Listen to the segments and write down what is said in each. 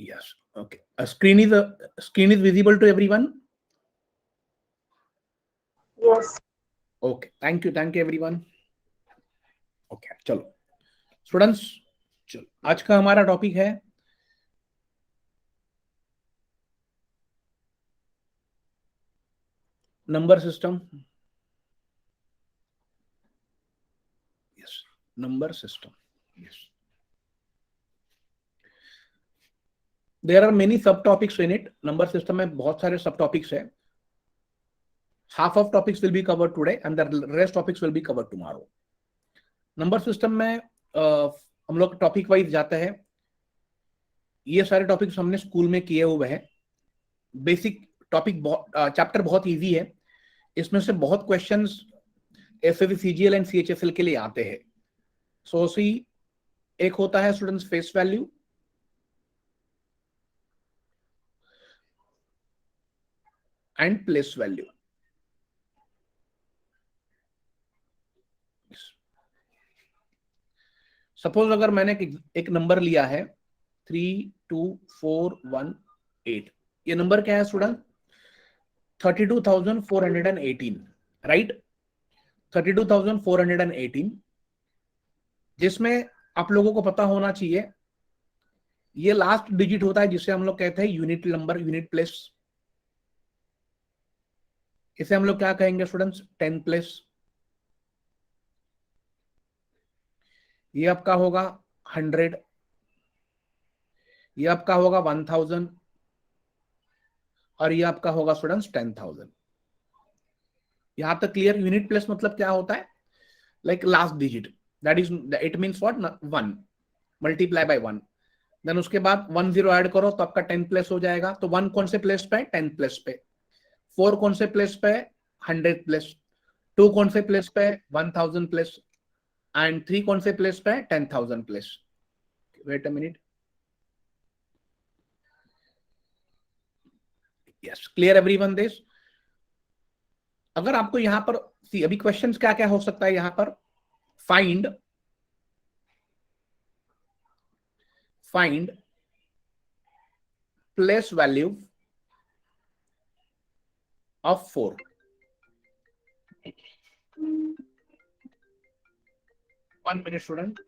Yes. Okay. Screen is visible to everyone. Yes. Okay. Thank you everyone. Okay. चलो students, चलो आज का हमारा टॉपिक है number system. Yes, number system. Yes, there are many sub topics in it. Number system में बहुत सारे sub topics है. Half of topics will be covered today and the rest topics will be covered tomorrow. Number system में हम लोग topic wise जाते हैं. ये सारे टॉपिक्स हमने स्कूल में किए हुए हैं. बेसिक टॉपिक चैप्टर बहुत इजी है. इसमें से बहुत questions SSC CGL and CHSL के लिए आते हैं. सो सी, एक होता है students face value, and place value. Suppose अगर मैंने एक नंबर लिया है 32418. ये नंबर क्या है स्टूडेंट? 32,418. राइट, 32,418. जिसमें आप लोगों को पता होना चाहिए ये लास्ट डिजिट होता है जिसे हम लोग कहते हैं यूनिट नंबर, यूनिट प्लेस. इसे हम लोग क्या कहेंगे स्टूडेंट्स? 10 प्लेस. ये आपका होगा 100, ये आपका होगा 1000, और ये आपका होगा स्टूडेंट्स 10,000. यहां तक क्लियर? यूनिट प्लेस मतलब क्या होता है? Like last digit, that is it means what? 1 multiply by 1. Then उसके बाद 1 0 ऐड करो तो आपका 10 प्लेस हो जाएगा. तो 1 कौन से प्लेस पे है? 10 प्लेस पे. 4 कौन से प्लेस पे है? 100 प्लेस. 2 कौन से प्लेस पे है? 1000 प्लेस. एंड 3 कौन से प्लेस पे है? 10,000 place. Wait a minute. Yes, clear everyone this? अगर आपको यहां पर सी, अभी क्वेश्चंस क्या क्या हो सकता है यहां पर? Find place value of 4. 1 minute student.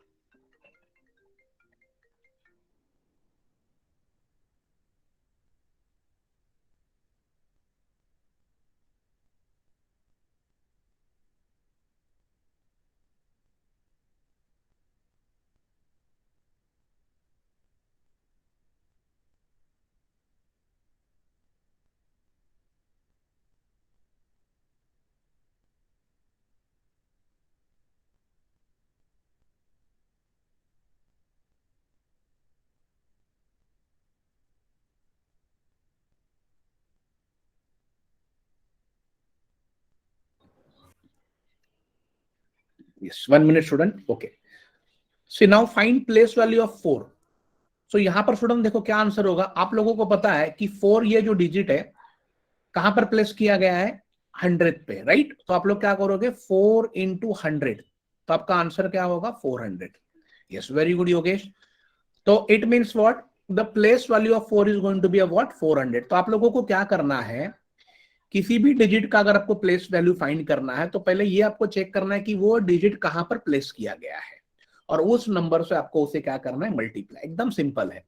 Yes, 1 minute student. Okay, so now find place value of 4. सो यहां पर स्टूडेंट देखो क्या आंसर होगा. आप लोगों को पता है कि 4 ये जो डिजिट है कहां पर प्लेस किया गया है? 100 पे. राइट, तो आप लोग क्या करोगे? 4 into 100. तो आपका आंसर क्या होगा? 400. Yes, very good Yogesh. तो it means what? The place value of 4 is going to be a what? 400. तो आप लोगों को क्या करना है? किसी भी डिजिट का अगर आपको प्लेस वैल्यू फाइंड करना है तो पहले ये आपको चेक करना है कि वो डिजिट कहां पर प्लेस किया गया है, और उस नंबर से आपको उसे क्या करना है? मल्टीप्लाई. एकदम सिंपल है.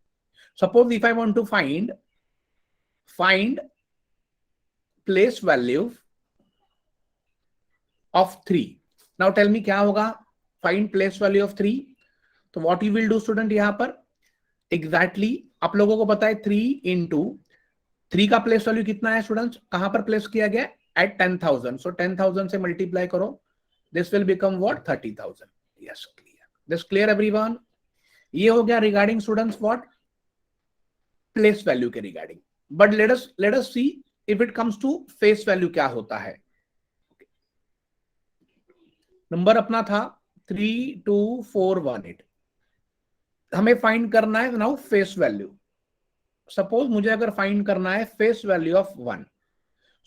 Suppose if I want to find place value of 3. Now tell me क्या होगा? Find place value of 3. तो what you will do student? यहां पर एग्जैक्टली आप लोगों को पता है 3 into 3 का प्लेस वैल्यू कितना है स्टूडेंट्स? कहां पर प्लेस किया गया? एट 10,000. सो 10,000 से मल्टीप्लाई करो. This will become what? 30,000. Yes, clear. This clear everyone? ये हो गया regarding students what? Place value के regarding. But let us see if it comes to face value क्या होता है. नंबर अपना था 32418. हमें फाइंड करना है नाउ फेस वैल्यू. सपोज मुझे अगर फाइंड करना है face value of 1.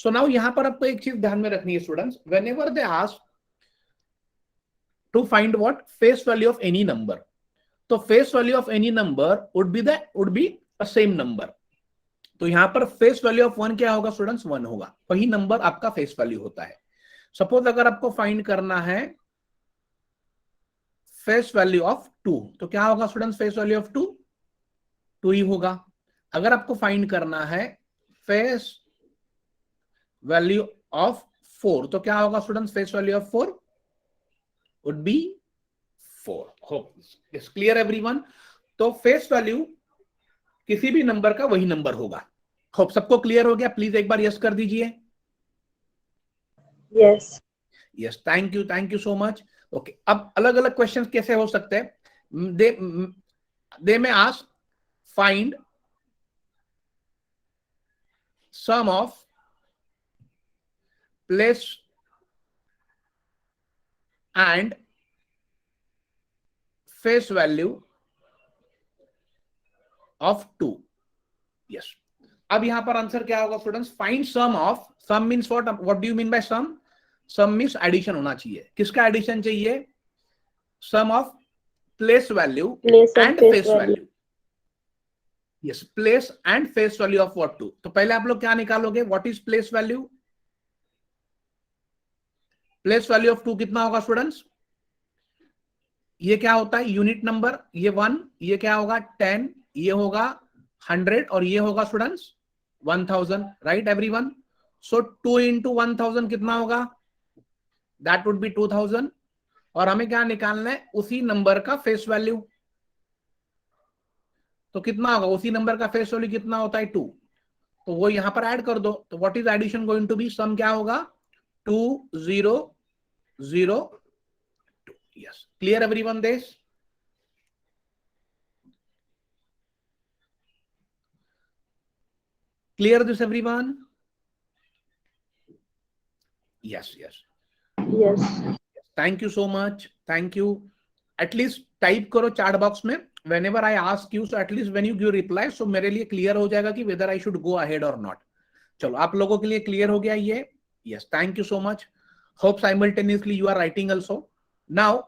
So now यहां पर आपको एक चीज ध्यान में रखनी है students. Whenever they ask to find what? Face value of any number. तो face value of any number would be same number. तो यहां पर फेस वैल्यू ऑफ 1 क्या होगा स्टूडेंट्स? 1 होगा, वही नंबर आपका फेस वैल्यू होता है। सपोज अगर आपको फाइंड करना है फेस वैल्यू ऑफ 2, तो क्या होगा स्टूडेंट्स? फेस वैल्यू ऑफ 2 2 ही होगा। अगर आपको फाइंड करना है फेस वैल्यू ऑफ 4, तो क्या होगा students? Face value of 4 would be 4। Hope it's clear everyone. तो फेस वैल्यू किसी भी नंबर का वही नंबर होगा। होप सबको क्लियर हो गया? प्लीज एक बार यस कर दीजिए। Yes. Yes, thank you so much. Okay, अब अलग अलग क्वेश्चन कैसे हो सकते हैं? They may ask find sum of place and face value of 2। Yes, अब यहां पर आंसर क्या होगा students? Find sum of, sum means what do you mean by sum? Sum means addition होना चाहिए। किसका एडिशन चाहिए? Sum of place value place and and face face value. Value. Yes, place and face value of what 2। तो पहले आप लोग क्या निकालोगे? What is place value? Place value of 2 कितना होगा स्टूडेंट्स? ये क्या होता है? यूनिट नंबर, ये 1, ये क्या होगा? 10, ये होगा 100 और ये होगा स्टूडेंट्स 1000, राइट एवरीवन? सो 2 इंटू 1000 कितना होगा? That would be 2000। और हमें क्या निकालना है? उसी नंबर का फेस वैल्यू। तो कितना होगा? उसी नंबर का फेस वैल्यू कितना होता है? 2। तो वो यहां पर ऐड कर दो। तो what is addition going to be? Sum क्या होगा? 2002। Yes, clear everyone this? Clear this everyone? Yes yes, yes. Thank you so much, thank you. At least type करो चैट बॉक्स में whenever I ask you, so at least when you give reply, so मेरे लिए clear हो जाएगा कि whether I should go ahead or not। चलो, आप लोगों के लिए क्लियर हो गया ये? Yes, thank you so much. Hope simultaneously you are writing also. Now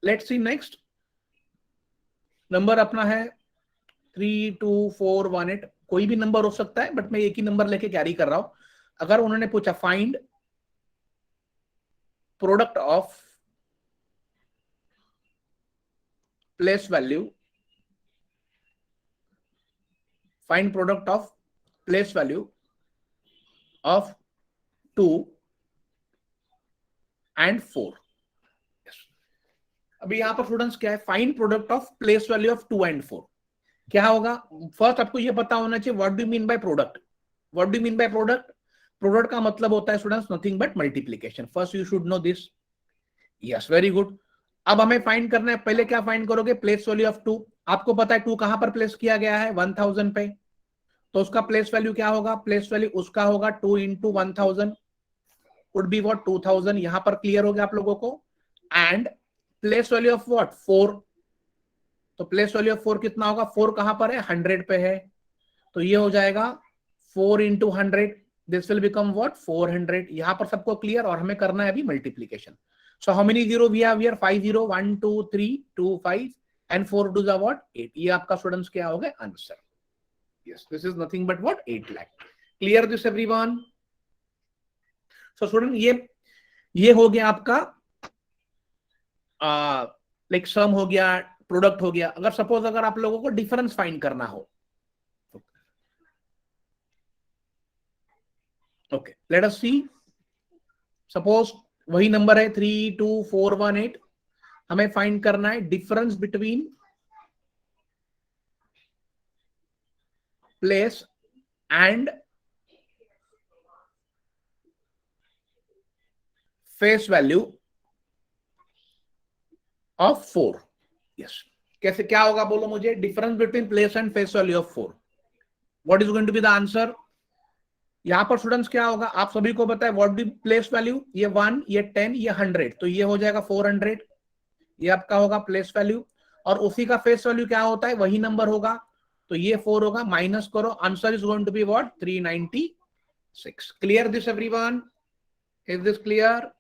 let's see next number अपना है 32418। कोई भी नंबर हो सकता है, बट मैं एक ही नंबर लेके कैरी कर रहा हूं। अगर उन्होंने पूछा find product of place value, find product of place value of 2 and 4। अभी यहां पर स्टूडेंट्स क्या है? Find product of place value of 2 and 4। क्या होगा? फर्स्ट आपको यह पता होना चाहिए what do you mean by product. What do you mean by product? Product का मतलब होता है students nothing but multiplication. First you should know this. Yes, very good. अब हमें फाइंड करना है, पहले क्या फाइंड करोगे? Place value of 2। आपको पता है 2 कहां पर प्लेस किया गया है? 1000 पे। तो उसका प्लेस वैल्यू क्या होगा? प्लेस वैल्यू उसका होगा 2 इंटू 1000 वुड बी व्हाट? 2000। यहां पर क्लियर हो गया आप लोगों को? And place value of what? 4। तो प्लेस वैल्यू ऑफ 4 कितना होगा? 4 कहां पर है? 100 पे है। तो ये हो जाएगा 4 into 100, this will become what? 400। यहां पर सबको क्लियर? और हमें करना है अभी multiplication. So how many zero we have here? 5 0, 1 2 3 2 5 and 4 2 the what? 8। ये आपका स्टूडेंट्स क्या हो गया? Answer. Yes, this is nothing but what? 8 lakh. Clear this everyone? So student ये हो गया आपका लाइक सम हो गया, प्रोडक्ट हो गया। अगर सपोज अगर आप लोगों को डिफरेंस फाइंड करना हो, okay let us see. Suppose वही नंबर है 32418। हमें फाइंड करना है difference between place and face value of 4। Yes, कैसे क्या होगा बोलो मुझे? Difference between place and face value of 4, what is going to be the answer? यहां पर स्टूडेंट्स क्या होगा? आप सभी को पता है व्हाट डी प्लेस वैल्यू? ये 1, ये 10, ये 100। तो ये हो जाएगा 400। ये आपका होगा प्लेस वैल्यू। और उसी का फेस वैल्यू क्या होता है? वही नंबर होगा। तो ये 4 होगा, माइनस करो, answer is going to be what? 396। Clear this everyone? Is this clear?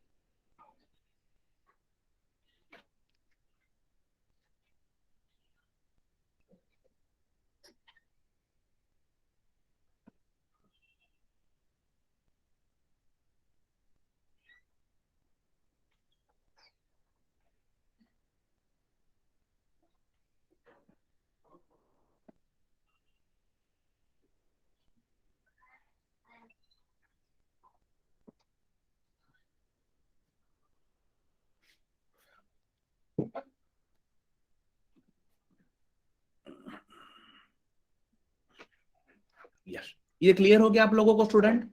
Yes, ये क्लियर हो गया आप लोगों को स्टूडेंट?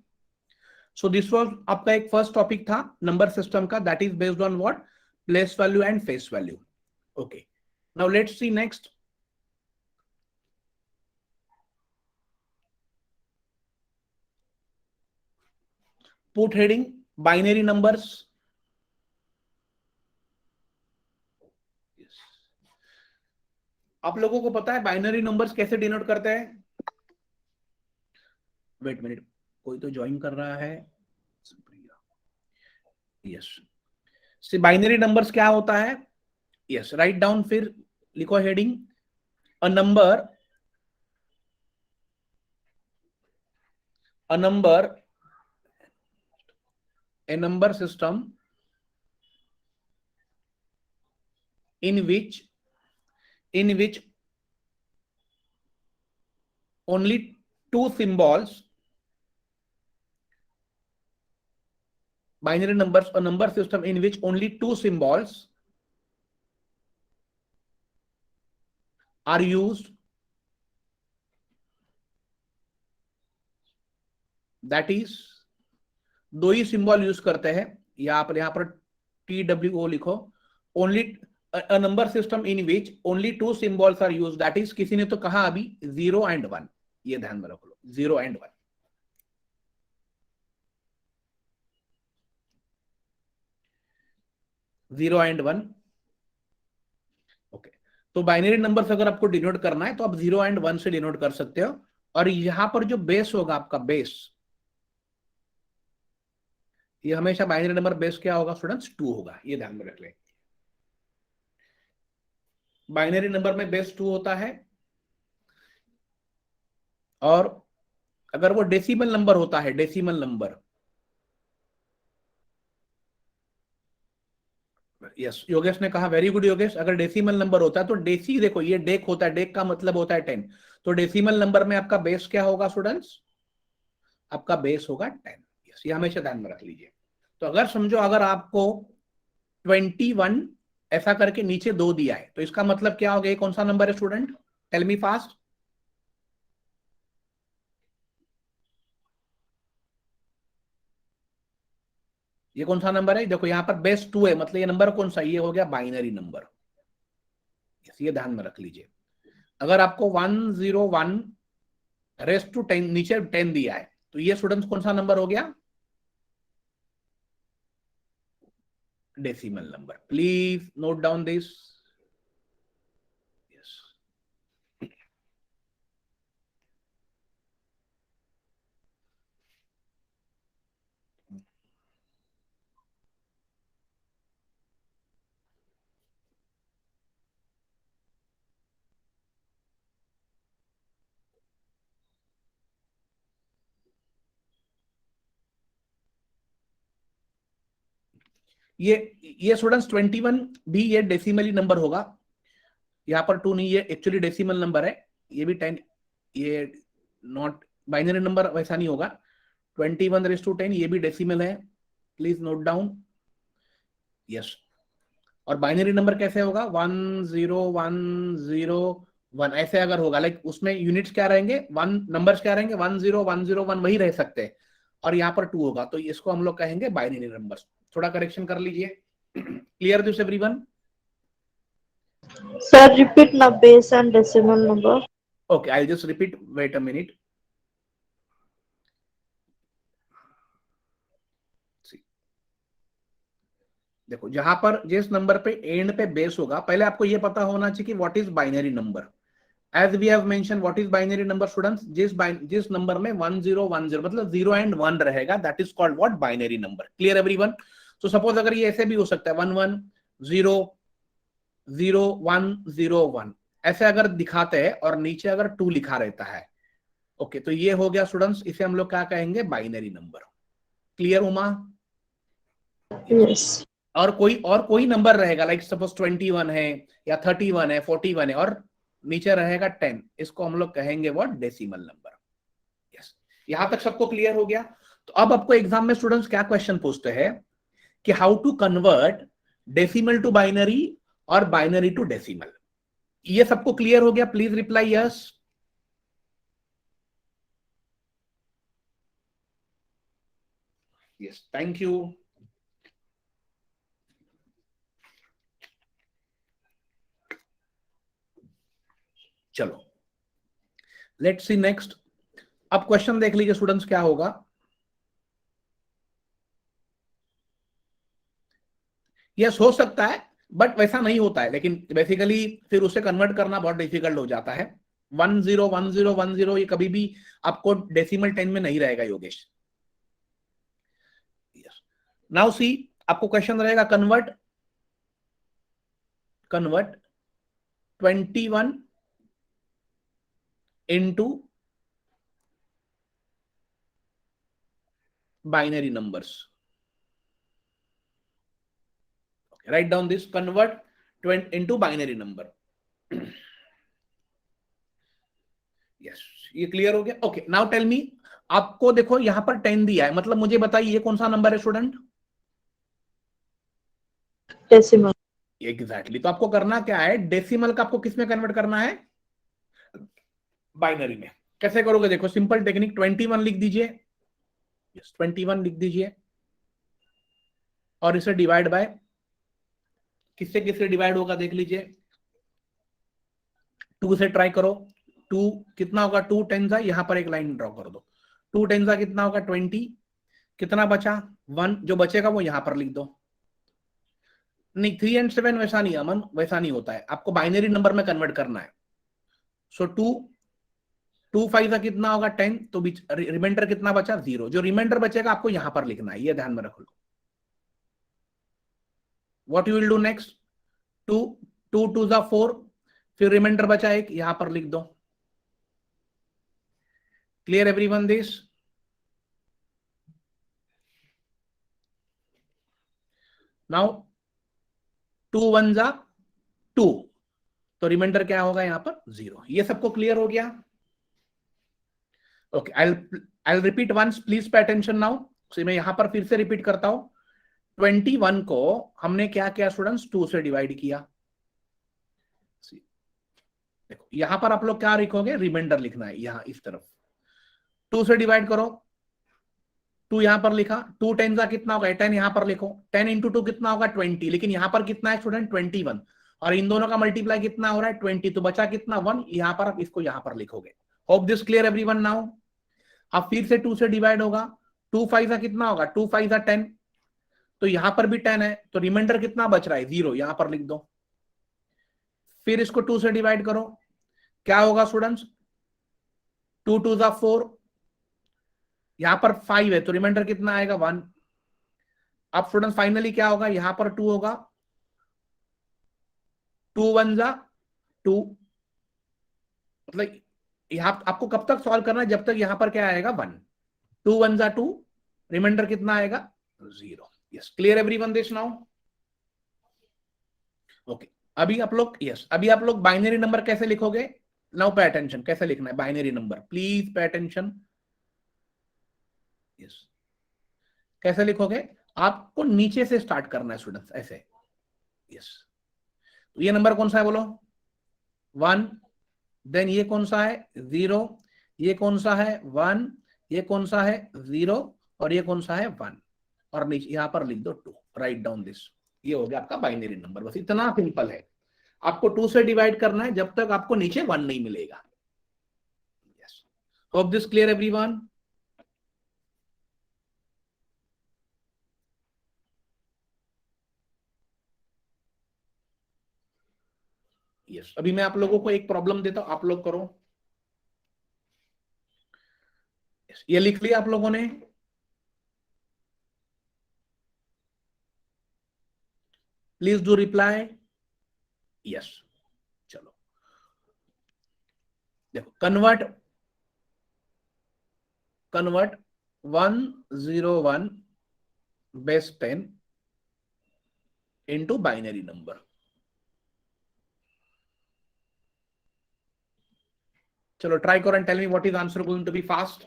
सो दिस वाज आपका एक फर्स्ट टॉपिक था नंबर सिस्टम का, that is based on what, place value and face value. Okay, now let's see next. Put heading binary numbers. Yes. आप लोगों को पता है बाइनरी नंबर्स कैसे डिनोट करते हैं? वेट मिनट, कोई तो ज्वाइन कर रहा है. यस, सी बाइनरी नंबर्स क्या होता है? यस, राइट डाउन, फिर लिखो heading, a number a number system in which only two symbols, binary numbers, a number system in which only two symbols are used, that is दो ही symbol use करते हैं, या आप यहां पर TWO लिखो, only a number system in which only two symbols are use, that is, किसी ने तो कहा अभी 0 and 1, ये ध्यान में रख लो, 0 and 1. Zero and one. Okay, तो बाइनरी नंबर्स अगर आपको डिनोट करना है तो आप 0 and 1 से डिनोट कर सकते हो. और यहां पर जो बेस होगा आपका बेस, ये हमेशा बाइनरी नंबर बेस क्या होगा स्टूडेंट्स? 2 होगा, ये ध्यान में रख लें. बाइनरी नंबर में बेस 2 होता है. और अगर वो डेसिमल नंबर होता है, डेसिमल नंबर, यस, योगेश ने कहा, वेरी गुड योगेश, अगर डेसिमल नंबर होता है तो डेसी, देखो ये डेक होता है, डेक का मतलब होता है 10, तो डेसिमल नंबर में आपका बेस क्या होगा स्टूडेंट्स? आपका बेस होगा 10. यस, ये हमेशा ध्यान में रख लीजिए. तो अगर समझो अगर आपको 21 ऐसा करके नीचे 2 दिया है, तो इसका मतलब क्या हो गया? कौन सा नंबर है स्टूडेंट? Tell me fast. ये कौन सा नंबर है? देखो यहाँ पर बेस 2 है, मतलब ये नंबर कौन सा? ये हो गया बाइनरी नंबर. ये ध्यान में रख लीजिए. अगर आपको 101 रेस्ट टू 10 नीचे 10 दिया है, तो ये स्टूडेंट्स कौन सा नंबर हो गया? Decimal number. Please note down this. Yes, ये स्टूडेंट्स 21 भी ये डेसिमली नंबर होगा. यहाँ पर 2 नहीं, ये एक्चुअली डेसिमल नंबर है. ये भी 10, ये नॉट बाइनरी नंबर, वैसा नहीं होगा. 21:10 ये भी डेसिमल है, प्लीज नोट डाउन. यस, और बाइनरी नंबर कैसे होगा? 10101 ऐसे अगर होगा, लाइक उसमें यूनिट्स क्या रहेंगे, वन नंबर्स क्या रहेंगे, 10101 वही रह सकते हैं. और यहाँ पर 2 होगा, तो इसको हम लोग कहेंगे बाइनरी नंबर्स. थोड़ा करेक्शन कर लीजिए. Clear this everyone? Sir, repeat now base and decimal number. Okay, I'll just repeat. Wait a minute. See. देखो जहां पर जिस नंबर पे एंड पे बेस होगा, पहले आपको ये पता होना चाहिए कि what is binary number. As we have mention, what is binary number students? जिस नंबर में 1010 मतलब 0 and 1 रहेगा, that is called what? Binary number. Clear everyone? तो सपोज अगर ये ऐसे भी हो सकता है 11000101 ऐसे अगर दिखाते हैं और नीचे अगर 2 लिखा रहता है, ओके, तो ये हो गया स्टूडेंट्स, इसे हम लोग क्या कहेंगे? Binary number. Clear Uma? Yes. और कोई नंबर रहेगा, लाइक सपोज 21 है या 31 है, 41 है, और नीचे रहेगा 10, इसको हम लोग कहेंगे व्हाट? Decimal number. यस, यहां तक सबको क्लियर हो गया? तो अब आपको एग्जाम में स्टूडेंट्स क्या क्वेश्चन पूछते हैं कि how to convert decimal to binary और बाइनरी टू डेसिमल. ये सबको क्लियर हो गया? Please reply yes. Yes, thank you. चलो, लेट्स सी नेक्स्ट। अब क्वेश्चन देख लीजिए स्टूडेंट्स, क्या होगा। यस, हो सकता है बट वैसा नहीं होता है, लेकिन बेसिकली फिर उसे कन्वर्ट करना बहुत डिफिकल्ट हो जाता है। 101010 ये कभी भी आपको डेसिमल 10 में नहीं रहेगा योगेश। यस, नाउ सी, आपको क्वेश्चन रहेगा convert 21 into binary numbers. Okay, write down this, convert 20 into binary number. Yes, ये क्लियर हो गया। ओके, नाउ टेल मी, आपको देखो यहां पर 10 दिया है, मतलब मुझे बताइए ये कौन सा नंबर है स्टूडेंट? डेसिमल। एग्जैक्टली, तो आपको करना क्या है, डेसिमल का आपको किस में कन्वर्ट करना है? बाइनरी में। कैसे करोगे, देखो सिंपल टेक्निक, 21 लिख दीजिए। यस, 21 लिख दीजिए और इसे डिवाइड बाय, किससे किससे डिवाइड होगा देख लीजिए। 2 से ट्राई करो। 2 कितना होगा, 2 10 यहां पर एक लाइन ड्रॉ कर दो। 2 10 कितना होगा, 20। कितना बचा, 1, जो बचेगा वो यहां पर लिख दो। नहीं, 3 and 7 वैसा नहीं अमन, वैसा नहीं होता है, आपको बाइनरी नंबर में कन्वर्ट करना है। सो 2 5 कितना होगा, 10, तो रिमाइंडर कितना बचा, 0। जो रिमाइंडर बचेगा आपको यहां पर लिखना है, ये ध्यान में रख लो। What you will do next, 2 2 2 4, फिर रिमाइंडर बचा एक, यहां पर लिख दो। Clear everyone this? नाउ 2 1 2, तो रिमाइंडर क्या होगा यहां पर, 0। ये सबको क्लियर हो गया? Okay, I repeat once, please pay attention now. मैं यहां पर फिर से रिपीट करता हूं। 21 को हमने क्या किया स्टूडेंट्स, 2 से डिवाइड किया। देखो यहां पर आप लोग क्या लिखोगे, रिमाइंडर लिखना है यहां इस तरफ। 2 से डिवाइड करो, 2 यहां पर लिखा। 2 10 का कितना होगा, 10 यहां पर लिखो। 10 इंटू 2 कितना होगा, 20, लेकिन यहां पर कितना है स्टूडेंट, 21, और इन दोनों का मल्टीप्लाई कितना हो रहा है, 20, तो बचा कितना, 1। यहां पर आप इसको यहां पर लिखोगे। Hope this clear everyone now. अब फिर से 2 से डिवाइड होगा। 2 5 का कितना होगा, 2 5 10, तो यहां पर भी 10 है, तो रिमाइंडर कितना बच रहा है, 0, यहां पर लिख दो। फिर इसको 2 से डिवाइड करो, क्या होगा स्टूडेंट्स, 2 2 4, यहां पर 5 है, तो रिमाइंडर कितना आएगा, 1। अब स्टूडेंट फाइनली क्या होगा, यहां पर 2 होगा। 2 1 2, मतलब यहां आपको कब तक सॉल्व करना है, जब तक यहां पर क्या आएगा, 1। 2 1 2, रिमाइंडर कितना आएगा, 0। Yes, clear everyone this now? Okay, अभी आप लोग, यस, अभी आप लोग बाइनरी नंबर कैसे लिखोगे, नाउ पे अटेंशन, कैसे लिखना है binary number, please pay attention. Yes, कैसे लिखोगे, आपको नीचे से स्टार्ट करना है स्टूडेंट्स, ऐसे। यस, तो ये नंबर कौन सा है बोलो, 1। देन ये कौन सा है, 0। ये कौन सा है, 1। ये कौन सा है, 0। और ये कौन सा है, 1। और नीचे यहां पर लिख दो 2, राइट डाउन दिस। ये हो गया आपका बाइनरी नंबर, बस इतना सिंपल है। आपको 2 से डिवाइड करना है जब तक आपको नीचे 1 नहीं मिलेगा। Yes, hope this clear everyone? Yes, अभी मैं आप लोगों को एक प्रॉब्लम देता हूं, आप लोग करो। yes, ये लिख लिया आप लोगों ने? Please do reply. यस, चलो देखो, convert 101 base 10 into binary number. चलो ट्राई करो and tell me what is answer going to be fast.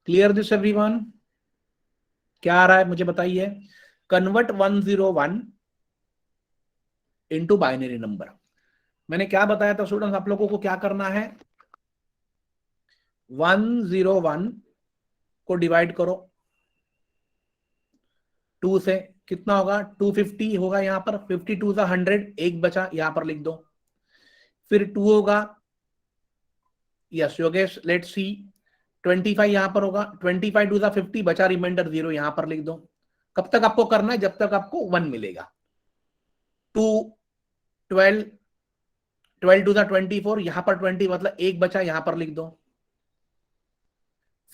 Clear this everyone? क्या आ रहा है मुझे बताइए। Convert 101 into binary number. मैंने क्या बताया था स्टूडेंट्स, आप लोगों को क्या करना है, 101 को डिवाइड करो 2 से, कितना होगा 250 होगा, यहां पर 52 सा 100, एक बचा यहां पर लिख दो। फिर 2 होगा, यस योगेश लेट्स सी, 25 यहां पर होगा, 25 टू सा 50 बचा, रिमाइंडर 0 यहां पर लिख दो। कब तक आपको करना है, जब तक आपको 1 मिलेगा। 2 12, 12 टू सा 24, यहां पर 20 मतलब एक बचा, यहां पर लिख दो।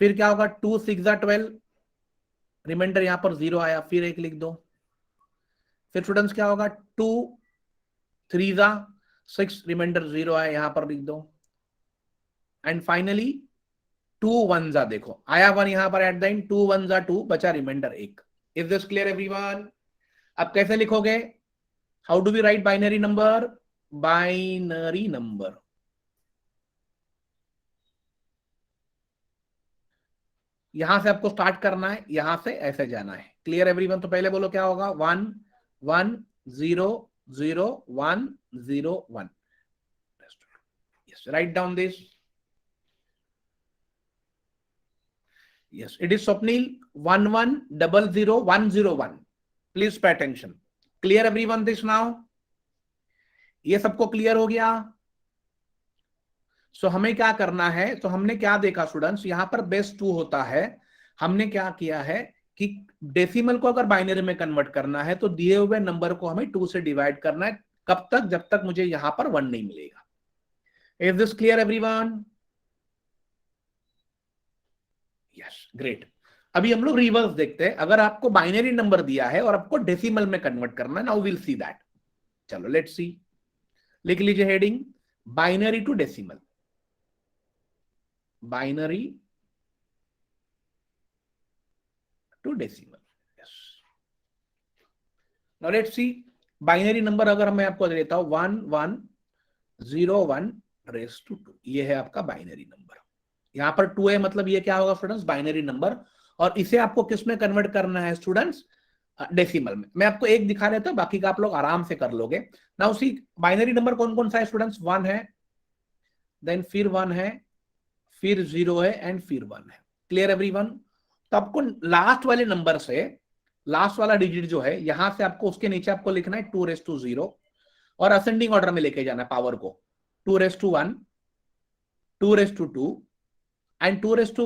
फिर क्या होगा 2 6 सा 12, रिमाइंडर यहां पर 0 आया, फिर एक लिख दो। फिर स्टूडेंट्स क्या होगा 2 3 सा 6, रिमाइंडर 0 आया, यहां पर लिख दो। एंड फाइनली 2 1 जा, देखो आया 1 यहां पर एट द एंड, 2 1 जा 2 बचा, remainder 1। Is this clear everyone? अब कैसे लिखोगे, how do we write binary number? Binary number, यहां से आपको स्टार्ट करना है, यहां से ऐसे जाना है। Clear everyone? तो पहले बोलो क्या होगा, 1 1 0 0 1 0 1। Yes, write down this. Yes, it is Swapnil, 11000101. Please pay attention. Clear everyone this now? ये सबको क्लियर हो गया? सो हमें क्या करना है, तो हमने क्या देखा स्टूडेंट्स, यहां पर बेस 2 होता है। हमने क्या किया है कि डेसिमल को अगर बाइनरी में कन्वर्ट करना है तो दिए हुए नंबर को हमें 2 से डिवाइड करना है। कब तक, जब तक मुझे यहां पर 1 नहीं मिलेगा। Is this clear everyone? Yes, great. अभी हम लोग रिवर्स देखते हैं, अगर आपको बाइनरी नंबर दिया है और आपको डेसिमल में कन्वर्ट करना है, नाउ विल सी दैट। चलो लेट्स सी, लिख लीजिए heading, binary to decimal, binary to decimal. Yes, now let's see, binary number अगर मैं आपको देता हूं 1101 रेस टू 2, ये है आपका बाइनरी नंबर। यहां पर 2 है, मतलब ये क्या होगा स्टूडेंट्स, बाइनरी नंबर। और इसे आपको किस में कन्वर्ट करना है स्टूडेंट्स, डेसिमल में। मैं आपको एक दिखा देता हूं, बाकी का आप लोग आराम से कर लोगे ना। उसी बाइनरी नंबर कौन कौन सा है स्टूडेंट्स, 1 है, देन फिर 1 है, फिर 0 है, एंड फिर 1 है। Clear everyone? तो आपको लास्ट वाले नंबर से, लास्ट वाला डिजिट जो है, यहां से आपको उसके नीचे आपको लिखना है 2 रेस टू 0, और असेंडिंग ऑर्डर में लेके जाना है पावर को, 2 raise to 1, 2 raise to 2, and 2 raise to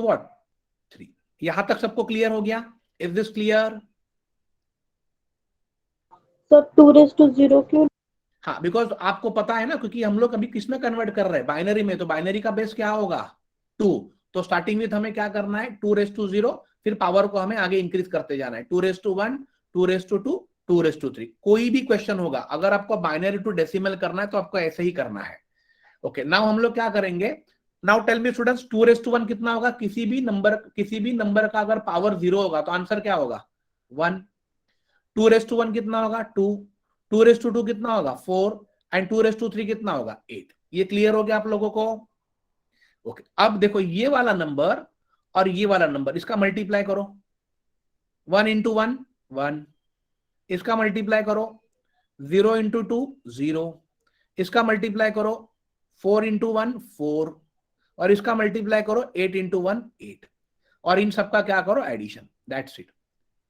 3। यहां तक सबको क्लियर हो गया? Is this clear? सर 2:0 क्यों? हाँ, बिकॉज आपको पता है ना, क्योंकि हम लोग अभी किस में कन्वर्ट कर रहे हैं, बाइनरी में। तो बाइनरी का बेस क्या होगा, 2। तो स्टार्टिंग विथ हमें क्या करना है, 2 रेस टू 0, फिर पावर को हमें आगे इंक्रीज करते जाना है, 2 raise to 1, 2 raise to 2, 2 raise to 3। कोई भी क्वेश्चन होगा, अगर आपको बाइनरी टू डेसिमल करना है तो आपको ऐसे ही करना है। ओके, नाउ हम लोग क्या करेंगे, now tell me students, 2 raise to 1 कितना होगा, किसी भी नंबर का अगर पावर 0 होगा तो आंसर क्या होगा, 1। 2 रेस टू 1 कितना होगा, 2। 2 रेस टू 2 कितना होगा, 4। एंड 2 रेस टू 3 कितना होगा, 8। ये क्लियर हो गया आप लोगों को? ओके, अब देखो ये वाला नंबर और ये वाला नंबर, इसका मल्टीप्लाई करो, 1 इंटू 1 1, इसका मल्टीप्लाई करो 0 इंटू 2 0, इसका मल्टीप्लाई करो 4 इंटू 1 4, और इसका मल्टीप्लाई करो 8 इंटू 1 8, और इन सबका क्या करो, एडिशन, दैट्स इट।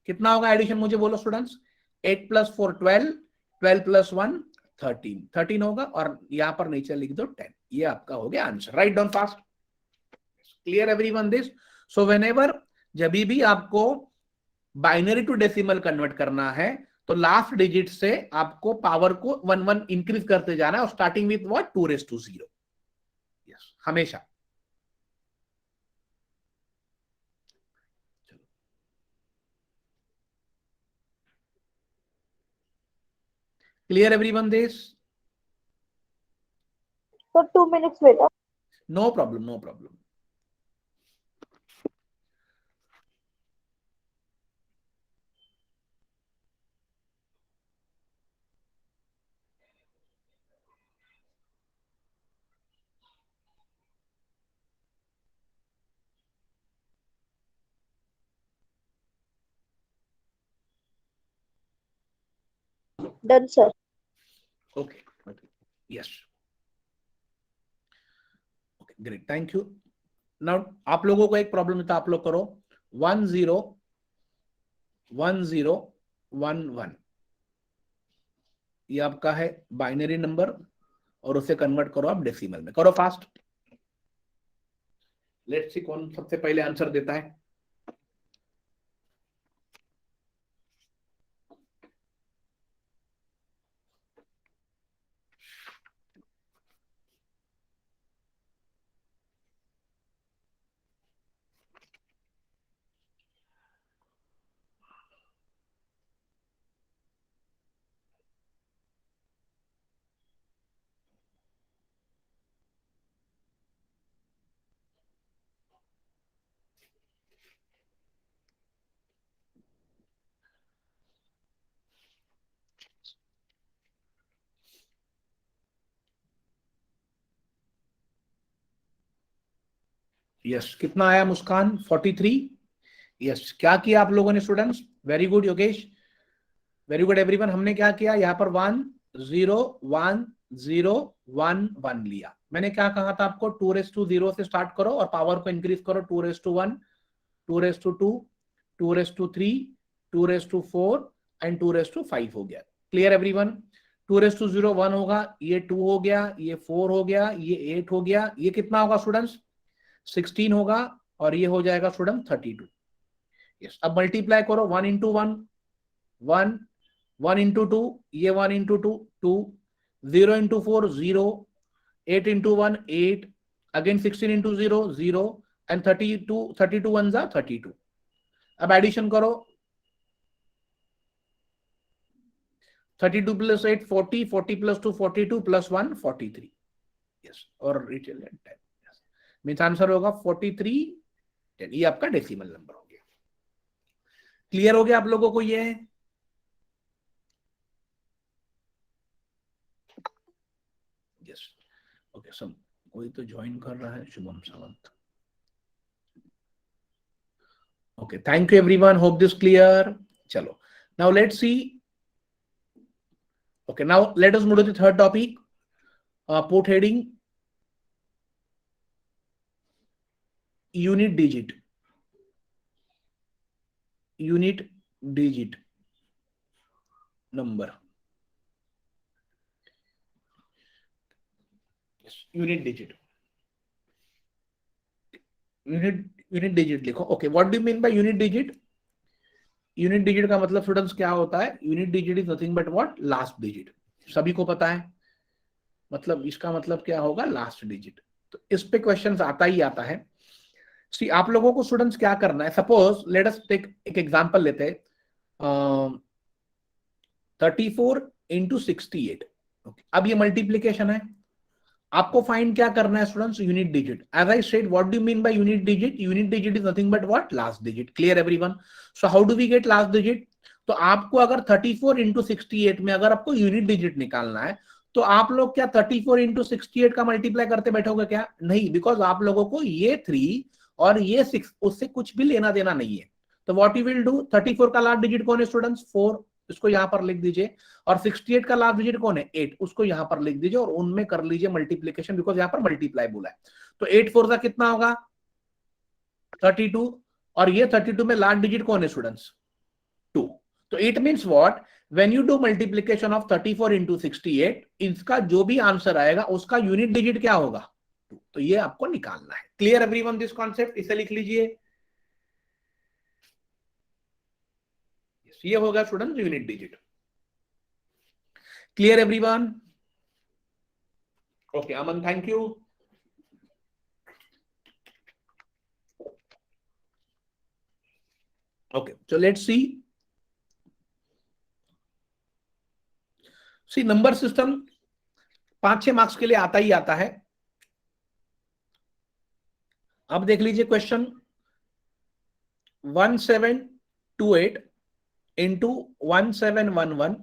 कितना होगा एडिशन, मुझे बोलो स्टूडेंट्स, 8 + 4 12, 12 + 1 13, 13 होगा, और यहां पर नीचे लिख दो 10। ये आपका हो गया answer. Right down fast. Clear everyone this? So whenever, जब भी आपको बाइनरी टू डेसिमल कन्वर्ट करना है, तो लास्ट डिजिट से आपको पावर को 1 1 इंक्रीज करते जाना है, और starting with what, 2 raise to 0। Yes, हमेशा। Clear everyone this? Sir 2 minutes बेटा। No problem, no problem. Done, sir. Okay. Yes. Okay, great. Thank you. Now आप लोगों को एक प्रॉब्लम था, आप लोग करो 1 0 1 0 1 1, ये आपका है बाइनरी नंबर और उसे कन्वर्ट करो आप डेसिमल में। करो फास्ट। लेट्स सी कौन सबसे पहले आंसर देता है। यस, कितना आया मुस्कान? 43। यस, क्या किया आप लोगों ने students? Very good Yogesh, very good everyone. हमने क्या किया यहाँ पर 1 0 1 0 1 1 लिया। मैंने क्या कहा था आपको? 2⁻0 से स्टार्ट करो और पावर को इंक्रीज करो। 2⁻1 2⁻2 2⁻3 2⁻4 एंड 2⁻5 हो गया। Clear everyone? 2⁻0 1 होगा, ये 2 हो गया, ये 4 हो गया, ये 8 हो गया, ये कितना होगा स्टूडेंट्स? 16 होगा और ये हो जाएगा स्टूडेंट 32। यस, अब मल्टीप्लाई करो 1 इंटू 1 1 1 इंटू 2 ये 1 into 2 2 0 into 4 0 8 into 1 8 again 16 into 0 0 and 32 1 जा 32। अब एडिशन करो 32 प्लस 8 40 40 प्लस 2 42 प्लस 1 43। यस, और रिटेल 10 मीन्स आंसर होगा 43 10। ये आपका डेसिमल नंबर हो गया। क्लियर हो गया आप लोगों को ये? Yes, okay. सब कोई तो ज्वाइन कर रहा है, Shubham Sawant. Okay, thank you everyone, hope this clear. चलो, now let's see. Okay, now let us move to the third topic, for heading unit digit. Unit digit number, unit digit, unit digit लिखो। Okay, what do you mean by unit digit? Unit digit का मतलब students क्या होता है? Unit digit is nothing but what? Last digit. सभी को पता है, मतलब इसका मतलब क्या होगा? Last digit. तो इस पे क्वेश्चंस आता ही आता है। सी, आप लोगों को स्टूडेंट्स क्या करना है? सपोज लेट अस टेक एक एग्जांपल लेते हैं, 34 इंटू 68। अब ये मल्टीप्लीकेशन है, आपको फाइंड क्या करना है students? Unit digit. As I said, what do you mean by unit digit? Unit digit is nothing but what? Last digit. Clear everyone? So how do we get last digit? तो आपको अगर 34 into 68 में अगर आपको unit digit निकालना है तो आप लोग क्या 34 इंटू 68 का मल्टीप्लाई करते बैठोगे क्या? नहीं, बिकॉज आप लोगों को ये 3 और ये 6 उससे कुछ भी लेना देना नहीं है। तो व्हाट यू विल डू, 34 का लास्ट डिजिट कौन है स्टूडेंट्स? 4, इसको यहां पर लिख दीजिए। और 68 का लास्ट डिजिट कौन है? 8, उसको यहां पर लिख दीजिए और उनमें कर लीजिए मल्टीप्लीकेशन, बिकॉज यहां पर मल्टीप्लाई बोला है। तो 8 4 का कितना होगा? 32। और ये 32 में लास्ट डिजिट कौन है स्टूडेंट्स? 2। तो it means what? When you do multiplication of 34 into 68, इसका जो भी आंसर आएगा उसका यूनिट डिजिट क्या होगा? 2। तो ये आपको निकालना है। Clear everyone this concept? इसे लिख लीजिए। ये होगा student unit digit. Clear everyone? Okay Aman, thank you. Okay, so let's see number system 5-6 marks के लिए आता ही आता है। अब देख लीजिए question 1728 into 1711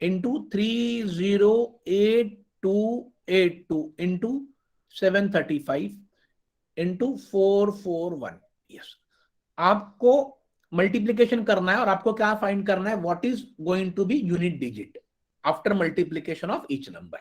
into 308282 into 735 into 441। Yes, आपको मल्टीप्लीकेशन करना है और आपको क्या फाइंड करना है, what is going to be unit digit after multiplication of each number.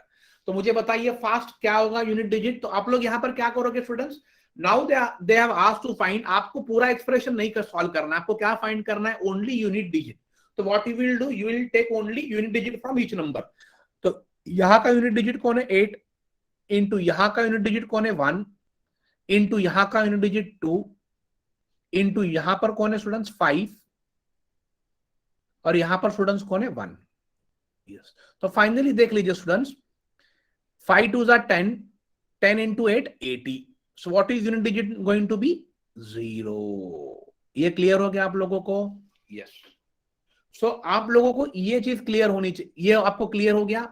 तो मुझे बताइए फास्ट क्या होगा यूनिट डिजिट। तो आप लोग यहां पर क्या करोगे students, now they have asked to find, आपको पूरा एक्सप्रेशन नहीं कर सॉल्व करना है, आपको क्या फाइंड करना है, ओनली यूनिट डिजिट। तो what you will do, you will take only unit digit from each number. तो यहां का यूनिट डिजिट कौन है 8, इंटू यहां का यूनिट डिजिट कौन है 1, इंटू यहां का यूनिट डिजिट 2, इंटू यहां पर कौन है स्टूडेंट्स 5, और यहां पर स्टूडेंट्स कौन है 1। यस, तो फाइनली देख लीजिए students, 5 2s are 10, 10 into 8 80, so what is unit digit going to be 0। ये क्लियर हो गया आप लोगों को? यस, सो आप लोगों को ये चीज क्लियर होनी चाहिए, ये आपको क्लियर हो गया?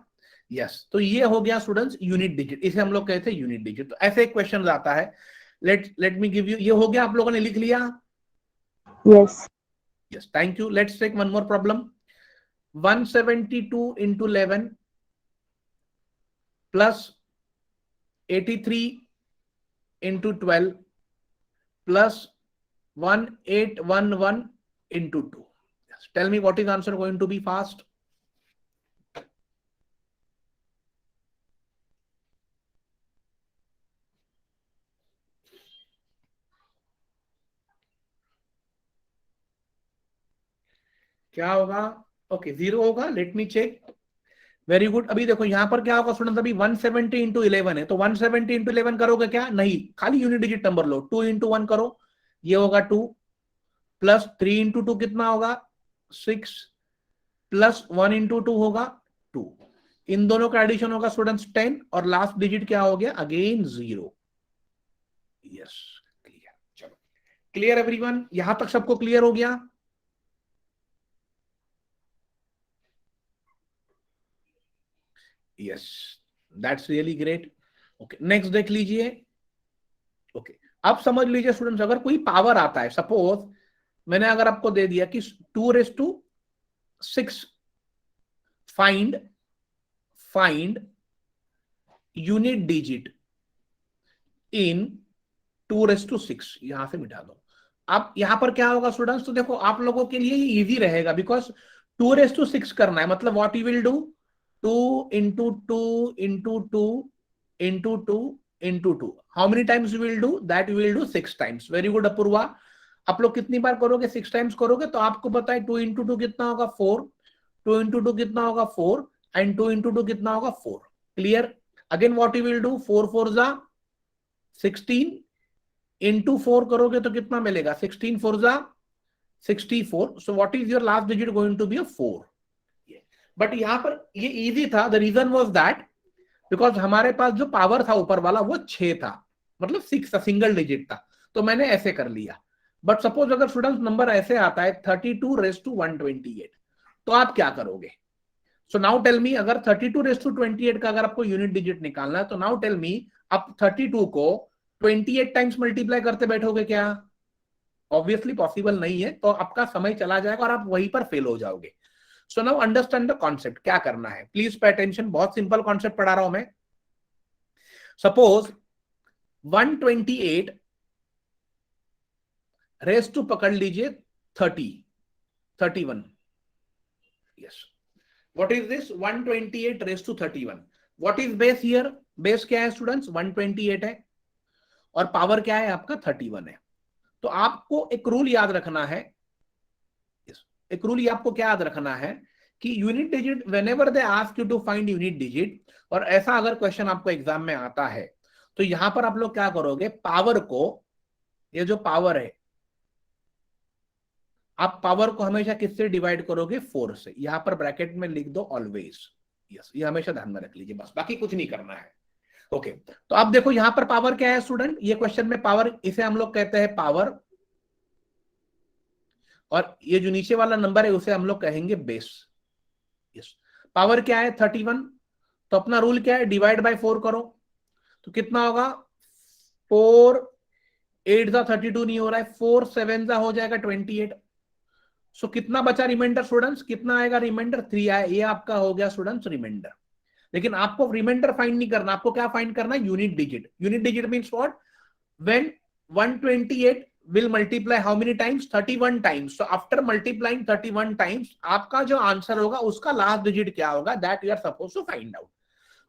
यस, तो ये हो गया स्टूडेंट्स यूनिट डिजिट, इसे हम लोग कहते हैं यूनिट डिजिट। तो ऐसे एक क्वेश्चन आता है, लेट मी गिव यू, ये हो गया, आप लोगों ने लिख लिया? Yes. Yes, thank you. Let's take one more problem. 172 into 11 plus 83 into 12 plus 1811 into 2। Yes. Tell me what is answer going to be fast? क्या होगा? ओके, 0 होगा। Let me check. Very good. अभी देखो यहां पर क्या होगा स्टूडेंट, अभी 170 इंटू 11 है, तो 170 इंटू 11 करोगे क्या? नहीं, खाली यूनिट डिजिट नंबर लो। 2 इंटू 1 करो, ये होगा 2, प्लस 3 इंटू 2 कितना होगा 6, प्लस 1 इंटू 2 होगा 2। इन दोनों का एडिशन होगा स्टूडेंट्स 10, और लास्ट डिजिट क्या हो गया अगेन 0। Yes, clear. चलो, क्लियर एवरीवन, यहां तक सबको क्लियर हो गया? Yes, that's really great. Okay, next देख लीजिए। ओके, अब समझ लीजिए स्टूडेंट्स, अगर कोई पावर आता है, सपोज मैंने अगर आपको दे दिया कि 2⁶ फाइंड यूनिट डिजिट इन 2⁶, यहां से मिटा दो। अब यहां पर क्या होगा स्टूडेंट्स, तो देखो आप लोगों के लिए ये इजी रहेगा, बिकॉज 2⁶ करना है, मतलब what you will do, 2 into 2 into 2 into 2 into 2। How many times you will do that? You will do 6 times. Very good Apoorva. आप लोग कितनी बार करोगे? 6 टाइम्स करोगे। तो आपको पता है 2 इंटू 2 कितना होगा 4, 2 इंटू 2 कितना होगा 4, एंड 2 इंटू 2 कितना होगा 4। Clear? Again what you will do, 4 4 जा 16, इंटू 4 करोगे तो कितना मिलेगा 16 4 जा 64। So what is your last digit going to be a 4। But यहां पर ये इजी था, the reason was that because हमारे पास जो पावर था ऊपर वाला वो 6 था, मतलब 6 था, सिंगल डिजिट था, तो मैंने ऐसे कर लिया। बट सपोज अगर स्टूडेंट्स नंबर ऐसे आता है 32⁻128, तो आप क्या करोगे? सो नाउ टेल मी, अगर 32⁻28 का अगर आपको यूनिट डिजिट निकालना है, तो नाउ टेल मी, आप 32 को 28 टाइम्स मल्टीप्लाई करते बैठोगे क्या? ऑब्वियसली पॉसिबल नहीं है, तो आपका समय चला जाएगा और आप वहीं पर फेल हो जाओगे। So now understand the concept, क्या करना है, प्लीज पे अटेंशन, बहुत सिंपल कॉन्सेप्ट पढ़ा रहा हूं मैं। सपोज 128 रेस टू पकड़ लीजिए 31। Yes, what is this 128 raise to 31? What is base here? Base क्या है स्टूडेंट्स? 128 है, और पावर क्या है आपका 31 है। तो आपको एक रूल याद रखना है, एक रूल आपको क्या याद रखना है कि unit digit, whenever they ask you to find unit digit, और ऐसा अगर क्वेश्चन आपको एग्जाम में आता है, तो यहां पर आप लोग क्या करोगे, पावर को, ये जो पावर है, आप पावर को हमेशा किससे डिवाइड करोगे? 4 से। यहां पर ब्रैकेट में लिख दो ऑलवेज। यस, ये हमेशा ध्यान में रख लीजिए, बस बाकी कुछ नहीं करना है। ओके, तो आप देखो यहां पर पावर क्या है स्टूडेंट, ये क्वेश्चन में पावर, इसे हम लोग कहते हैं पावर, और ये जो नीचे वाला नंबर है उसे हम लोग कहेंगे बेस। यस, पावर क्या है 31, तो अपना रूल क्या है, डिवाइड बाय 4 करो, तो कितना होगा 4 8 जा 32 नहीं हो रहा है, 4 7 जा हो जाएगा 28। सो कितना बचा रिमाइंडर स्टूडेंट्स, कितना आएगा रिमाइंडर? 3 आया। ये आपका हो गया स्टूडेंट्स रिमाइंडर। लेकिन आपको रिमाइंडर फाइंड नहीं करना, आपको क्या फाइंड करना है? Unit digit. Unit digit means what? When 128 will multiply how many times? 31 times. So after multiplying 31 times, आपका जो आंसर होगा उसका लास्ट डिजिट क्या होगा, that you are supposed to find out.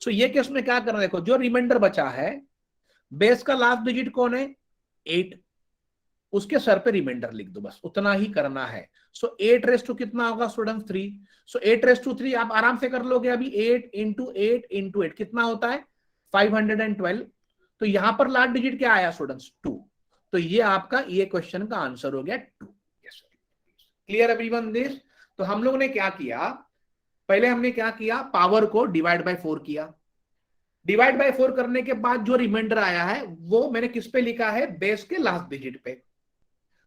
So ये केस में क्या करना, देखो जो रिमाइंडर बचा है, बेस का लास्ट डिजिट कौन है? 8, उसके सर पे रिमाइंडर लिख दो, बस उतना ही करना है. सो 8 रेस टू कितना होगा स्टूडेंट? 3. सो 8 रेस टू 3 आप आराम से कर लोगे. अभी 8 इंटू 8 इंटू 8 कितना होता है? 512. तो यहां पर लास्ट डिजिट क्या आया स्टूडेंट्स? 2. तो ये आपका ये क्वेश्चन का आंसर हो गया 2. Yes, clear everyone this? तो हम लोग ने क्या किया, पहले हमने क्या किया, पावर को डिवाइड बाय 4 किया. डिवाइड बाय 4 करने के बाद जो रिमाइंडर आया है वो मैंने किस पे लिखा है? बेस के लास्ट डिजिट पे.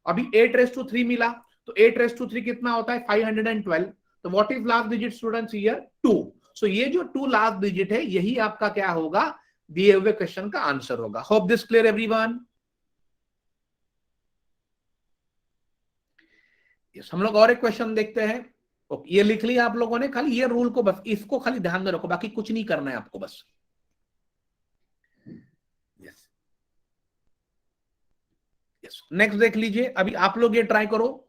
अभी 8 रेस टू 3 मिला, तो 8 रेस टू 3 कितना होता है? 512. तो what is last digit students here? 2. सो ये जो 2 लास्ट डिजिट है यही आपका क्या होगा? दिए हुए क्वेश्चन का आंसर होगा. Hope this clear everyone? Yes, हम लोग और एक क्वेश्चन देखते हैं. ओके, ये लिख लिया आप लोगों ने, खाली ये रूल को बस इसको खाली ध्यान में रखो, बाकी कुछ नहीं करना है आपको बस. यस यस, नेक्स्ट देख लीजिए. अभी आप लोग ये ट्राई करो.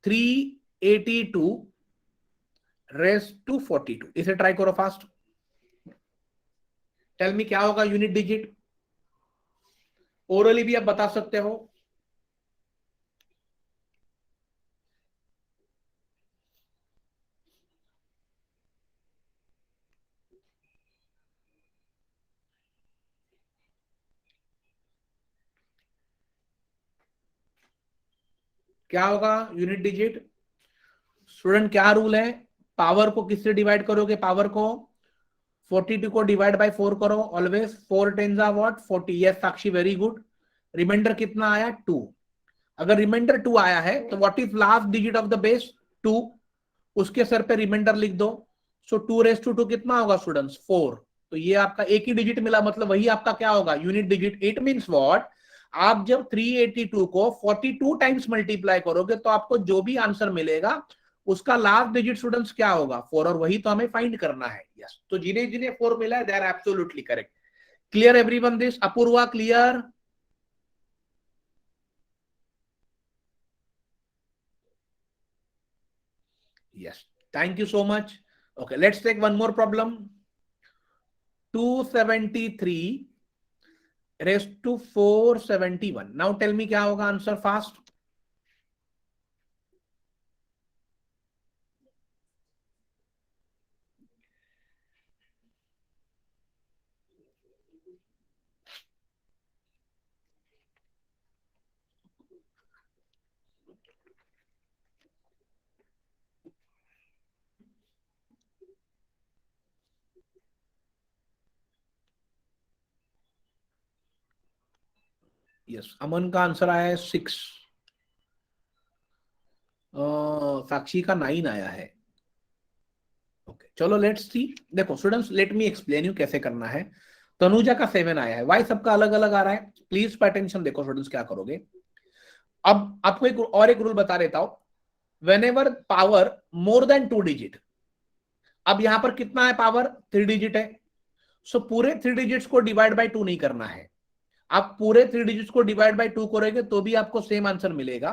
382 रेस टू 42, इसे ट्राई करो फास्ट. टेल मी क्या होगा यूनिट डिजिट? ओरली भी आप बता सकते हो. क्या होगा यूनिट डिजिट? स्टूडेंट क्या रूल है? पावर को किससे डिवाइड करोगे? पावर को 42 को डिवाइड बाय 4 करो always. 4 10 are what? 40. Yes Sakshi, very good. Remainder कितना आया? 2. अगर रिमाइंडर 2 आया है तो what is last digit of the base? 2. उसके सर पे रिमाइंडर लिख दो. सो 2 रेस टू 2 कितना होगा स्टूडेंट्स? 4. तो ये आपका एक ही डिजिट मिला, मतलब वही आपका क्या होगा? Unit digit. It means what? आप जब 382 को 42 टाइम्स मल्टीप्लाई करोगे तो आपको जो भी आंसर मिलेगा उसका लास्ट डिजिट स्टूडेंट्स क्या होगा? 4. और वही तो हमें फाइंड करना है. यस, तो जिन्हें जिन्हें 4 मिला है they are absolutely correct. Clear everyone this? Apoorva clear? Yes, thank you so much. Okay, let's take one more problem. 273 raised to 471. Now tell me क्या होगा आंसर फास्ट. यस, अमन का आंसर आया है 6. साक्षी का 9 आया है. ओके, चलो लेट्स सी. देखो students, let me explain you कैसे करना है. तनुजा का 7 आया है. वाई सबका अलग अलग आ रहा है? Please pay attention. देखो स्टूडेंट्स क्या करोगे. अब आपको एक रूल बता देता हूं. Whenever power more than 2 digit, अब यहां पर कितना है पावर? 3 डिजिट है. सो पूरे 3 डिजिट्स को डिवाइड बाय 2 नहीं करना है. आप पूरे 3 डिजिट्स को डिवाइड बाय 2 करोगे तो भी आपको सेम आंसर मिलेगा.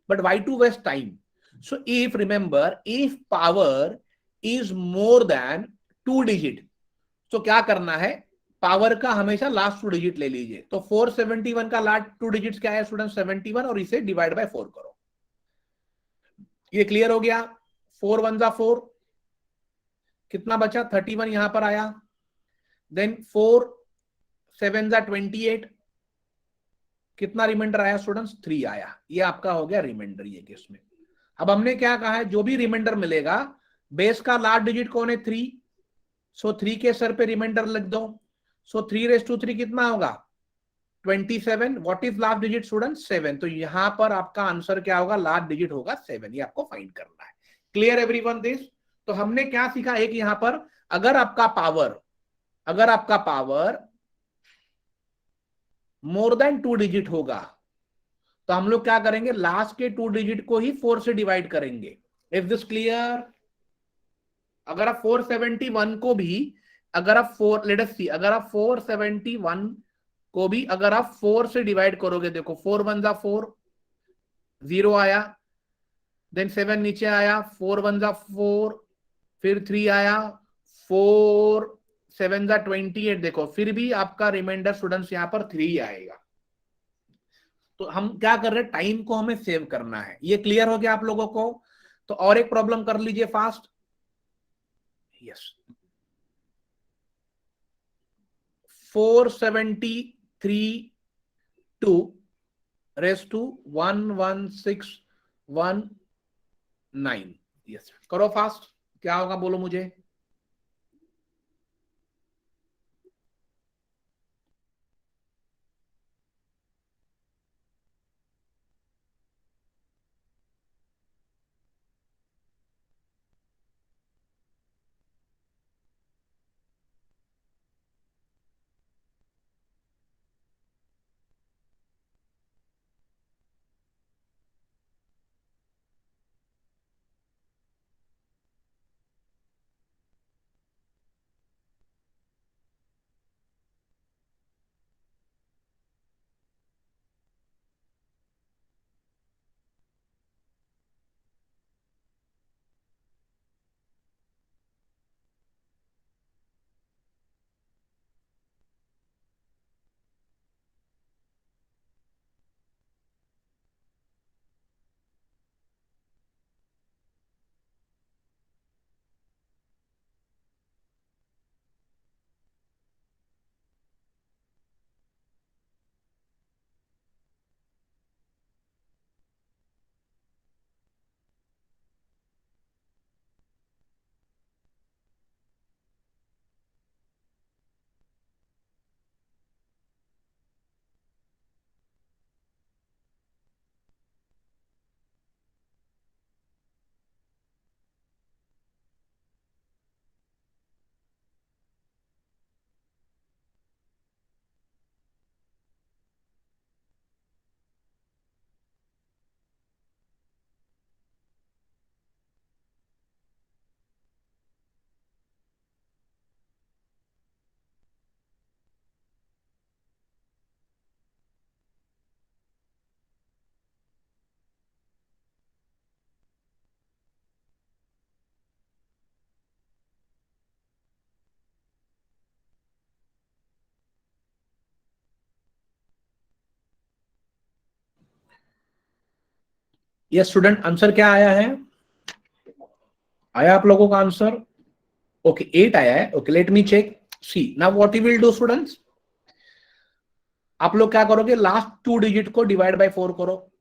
But why to waste time? So if remember, if power is more than 2 digit, तो क्या करना है? पावर का हमेशा लास्ट 2 डिजिट ले लीजिए. तो 471 का लास्ट 2 डिजिट्स क्या है स्टूडेंट? 71. और इसे डिवाइड बाय 4 करो. ये क्लियर हो गया? 4 1 जा 4, कितना बचा? 31 यहां पर आया. देन 4 7 जा 28, कितना रिमाइंडर आया स्टूडेंट्स? 3 आया. ये आपका हो गया रिमाइंडर ये केस में. अब हमने क्या कहा है? जो भी रिमाइंडर मिलेगा, बेस का लास्ट डिजिट कौन है? 3. सो 3 के सर पे रिमाइंडर लिख दो. सो 3 रेस टू 3 कितना होगा? 27. What is last digit student? 7. तो यहां पर आपका आंसर क्या होगा? लास्ट डिजिट होगा 7. ये आपको फाइंड करना है. Clear everyone this? तो हमने क्या सीखा? एक यहां पर अगर आपका पावर मोर देन 2 डिजिट होगा तो हम लोग क्या करेंगे? लास्ट के 2 डिजिट को ही 4 से डिवाइड करेंगे. Is this clear? अगर आप 471 को भी, अगर आप 471 को भी अगर आप 4 से डिवाइड करोगे, देखो 4 वन जा 4, 0 आया, देन 7 नीचे आया, 4 वन जा 4, फिर 3 आया, 4 7 जा 28, देखो फिर भी आपका रिमाइंडर स्टूडेंट्स यहाँ पर 3 आएगा। तो हम क्या कर रहे हैं, टाइम को हमें सेव करना है। ये क्लियर हो गया आप लोगों को? तो और एक प्रॉब्लम कर लीजिए fast. Yes, 473 to raise to 11619। Yes, करो फास्ट, क्या होगा बोलो मुझे। यस स्टूडेंट, आंसर क्या आया है? आया आप लोगों का आंसर? ओके, 8 आया है। Okay, let me check. See now what you will do students, आप लोग क्या करोगे, लास्ट 2 डिजिट को डिवाइड बाय 4 करो।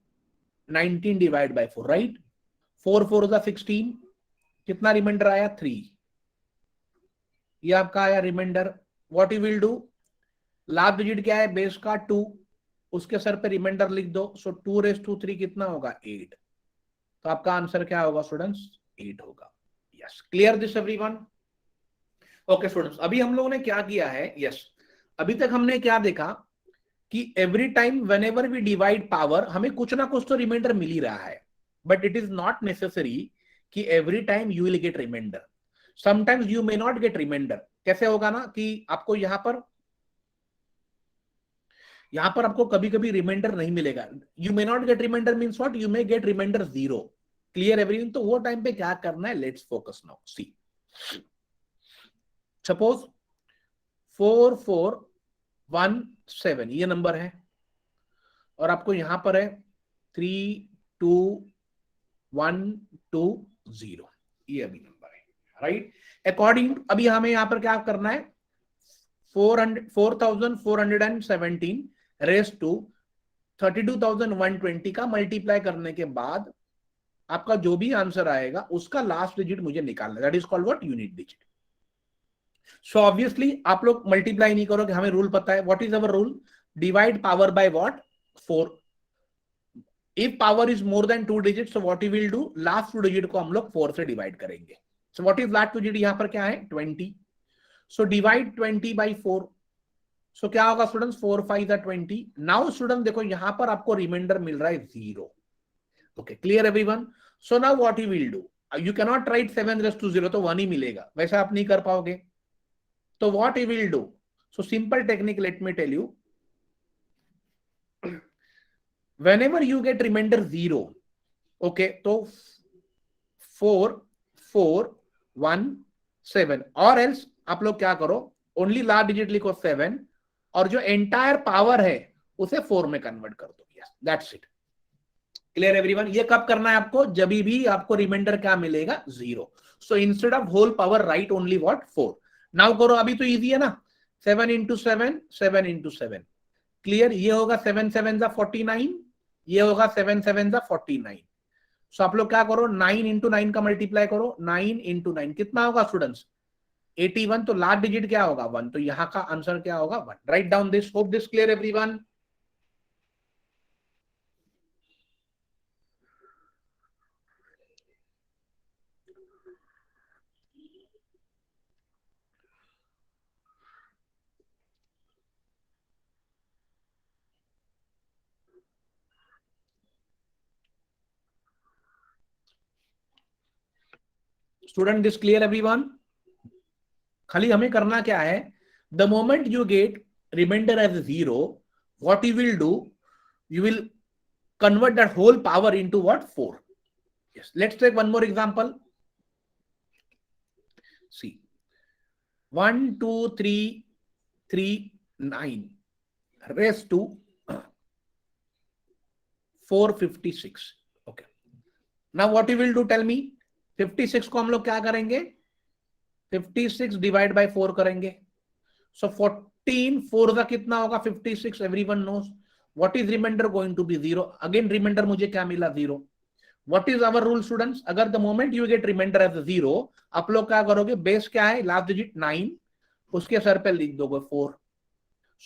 19 डिवाइड बाय 4, राइट? 4 4 जा 16, कितना रिमाइंडर आया? 3। ये आपका आया remainder. What you will do, last digit क्या है बेस का? 2, उसके सर पे रिमाइंडर लिख दो। सो 2 रेस टू 3 कितना होगा? 8। तो आपका आंसर क्या होगा स्टूडेंट्स? 8 होगा। Yes, clear this everyone? Okay students, अभी हम लोगों ने क्या किया है, यस अभी तक हमने क्या देखा कि every time whenever we divide power, हमें कुछ ना कुछ तो रिमाइंडर मिल ही रहा है, but it is not necessary कि every time you will get reminder. Sometimes you may not get reminder. कैसे होगा ना कि आपको यहां पर आपको कभी कभी रिमाइंडर नहीं मिलेगा। You may not get remainder means what, you may get remainder 0। Clear everyone? तो वो टाइम पे क्या करना है, let's focus now. See suppose 4417 ये नंबर है, और आपको यहां पर है 32120, ये अभी नंबर है, राइट? अकॉर्डिंग अभी हमें यहां पर क्या करना है, 4417 रेस टू 32,120 का मल्टीप्लाई करने के बाद आपका जो भी आंसर आएगा उसका लास्ट डिजिट मुझे निकालना, that is called what, unit digit. So obviously आप लोग मल्टीप्लाई नहीं करोगे, हमें रूल पता है। What is our rule? Divide power by what? 4। If power is more than 2 digit, so what you will do, last 2 digit को हम लोग 4 से डिवाइड करेंगे। सो व्हाट इज लास्ट 2 डिजिट यहां पर क्या है? 20। So divide 20 by 4। सो क्या होगा स्टूडेंट्स? 4 5 20। नाउ स्टूडेंट देखो यहां पर आपको रिमाइंडर मिल रहा है 0। Okay, clear everyone? So now what you will do, you can not write 7 raise to 0, तो 1 ही मिलेगा, वैसा आप नहीं कर पाओगे। तो what you will do, so simple technique, let me tell you. whenever you get remainder 0, okay, तो 4 4 1 7, और एल्स आप लोग क्या करो, ओनली लास्ट डिजिट लिखो 7, और जो एंटायर पावर है उसे 4 में कन्वर्ट कर दो। Yes, that's it. Clear everyone? ये कब करना है आपको? जब भी आपको रिमाइंडर क्या मिलेगा? 0। So instead of whole power write only what? 4। Now करो, अभी तो इजी है ना, 7 इंटू 7, 7 इंटू 7। क्लियर? ये होगा 7 7 जा 49, ये होगा 7 7 जा 49। सो आप लोग क्या करो, 9 इंटू 9 का मल्टीप्लाई करो, 9 इंटू 9 कितना होगा स्टूडेंट्स? 81। तो लास्ट डिजिट क्या होगा? 1। तो यहां का आंसर क्या होगा? 1। Write down this. Hope this clear everyone? Student this clear everyone? खाली हमें करना क्या है, the moment you get reminder as 0, what you will do, you will convert that whole power into what? 4. Yes, let's take one more example. See, 1 2 3 3 9 raised to 456. Okay, now what you will do, tell me? 56 को हम लोग क्या करेंगे? 56 divide by 4 करेंगे। सो 14 4 का कितना होगा? 56। Everyone knows what is reminder going to be? 0। Again reminder मुझे क्या मिला? 0। What is our rule students? अगर the moment you get reminder as 0, आप लोग क्या करोगे? बेस क्या है? लास्ट डिजिट 9, उसके सर पे लिख दोगे 4।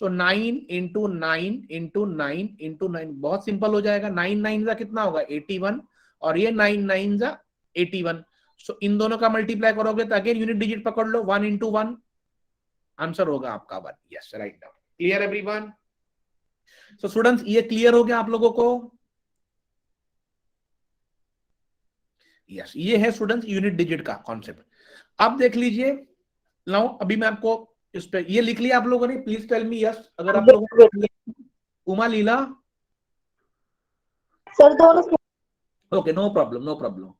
सो 9 इंटू 9 इंटू 9 इंटू 9, बहुत सिंपल हो जाएगा। 9 9 का कितना होगा? 81, और ये 9 9 का 81। सो इन दोनों का मल्टीप्लाई करोगे तो अगेन यूनिट डिजिट पकड़ लो, 1 इंटू 1, आंसर होगा आपका 1। Yes, write down. Clear everyone? So students, ये क्लियर हो गया आप लोगों को? यस, ये है स्टूडेंट्स यूनिट डिजिट का कॉन्सेप्ट। अब देख लीजिए, नाउ अभी मैं आपको इस पे ये लिख लिया आप लोगों ने? प्लीज टेल मी यस अगर आप लोगों ने। उमा लीला? सर दोनों okay, no problem, no problem.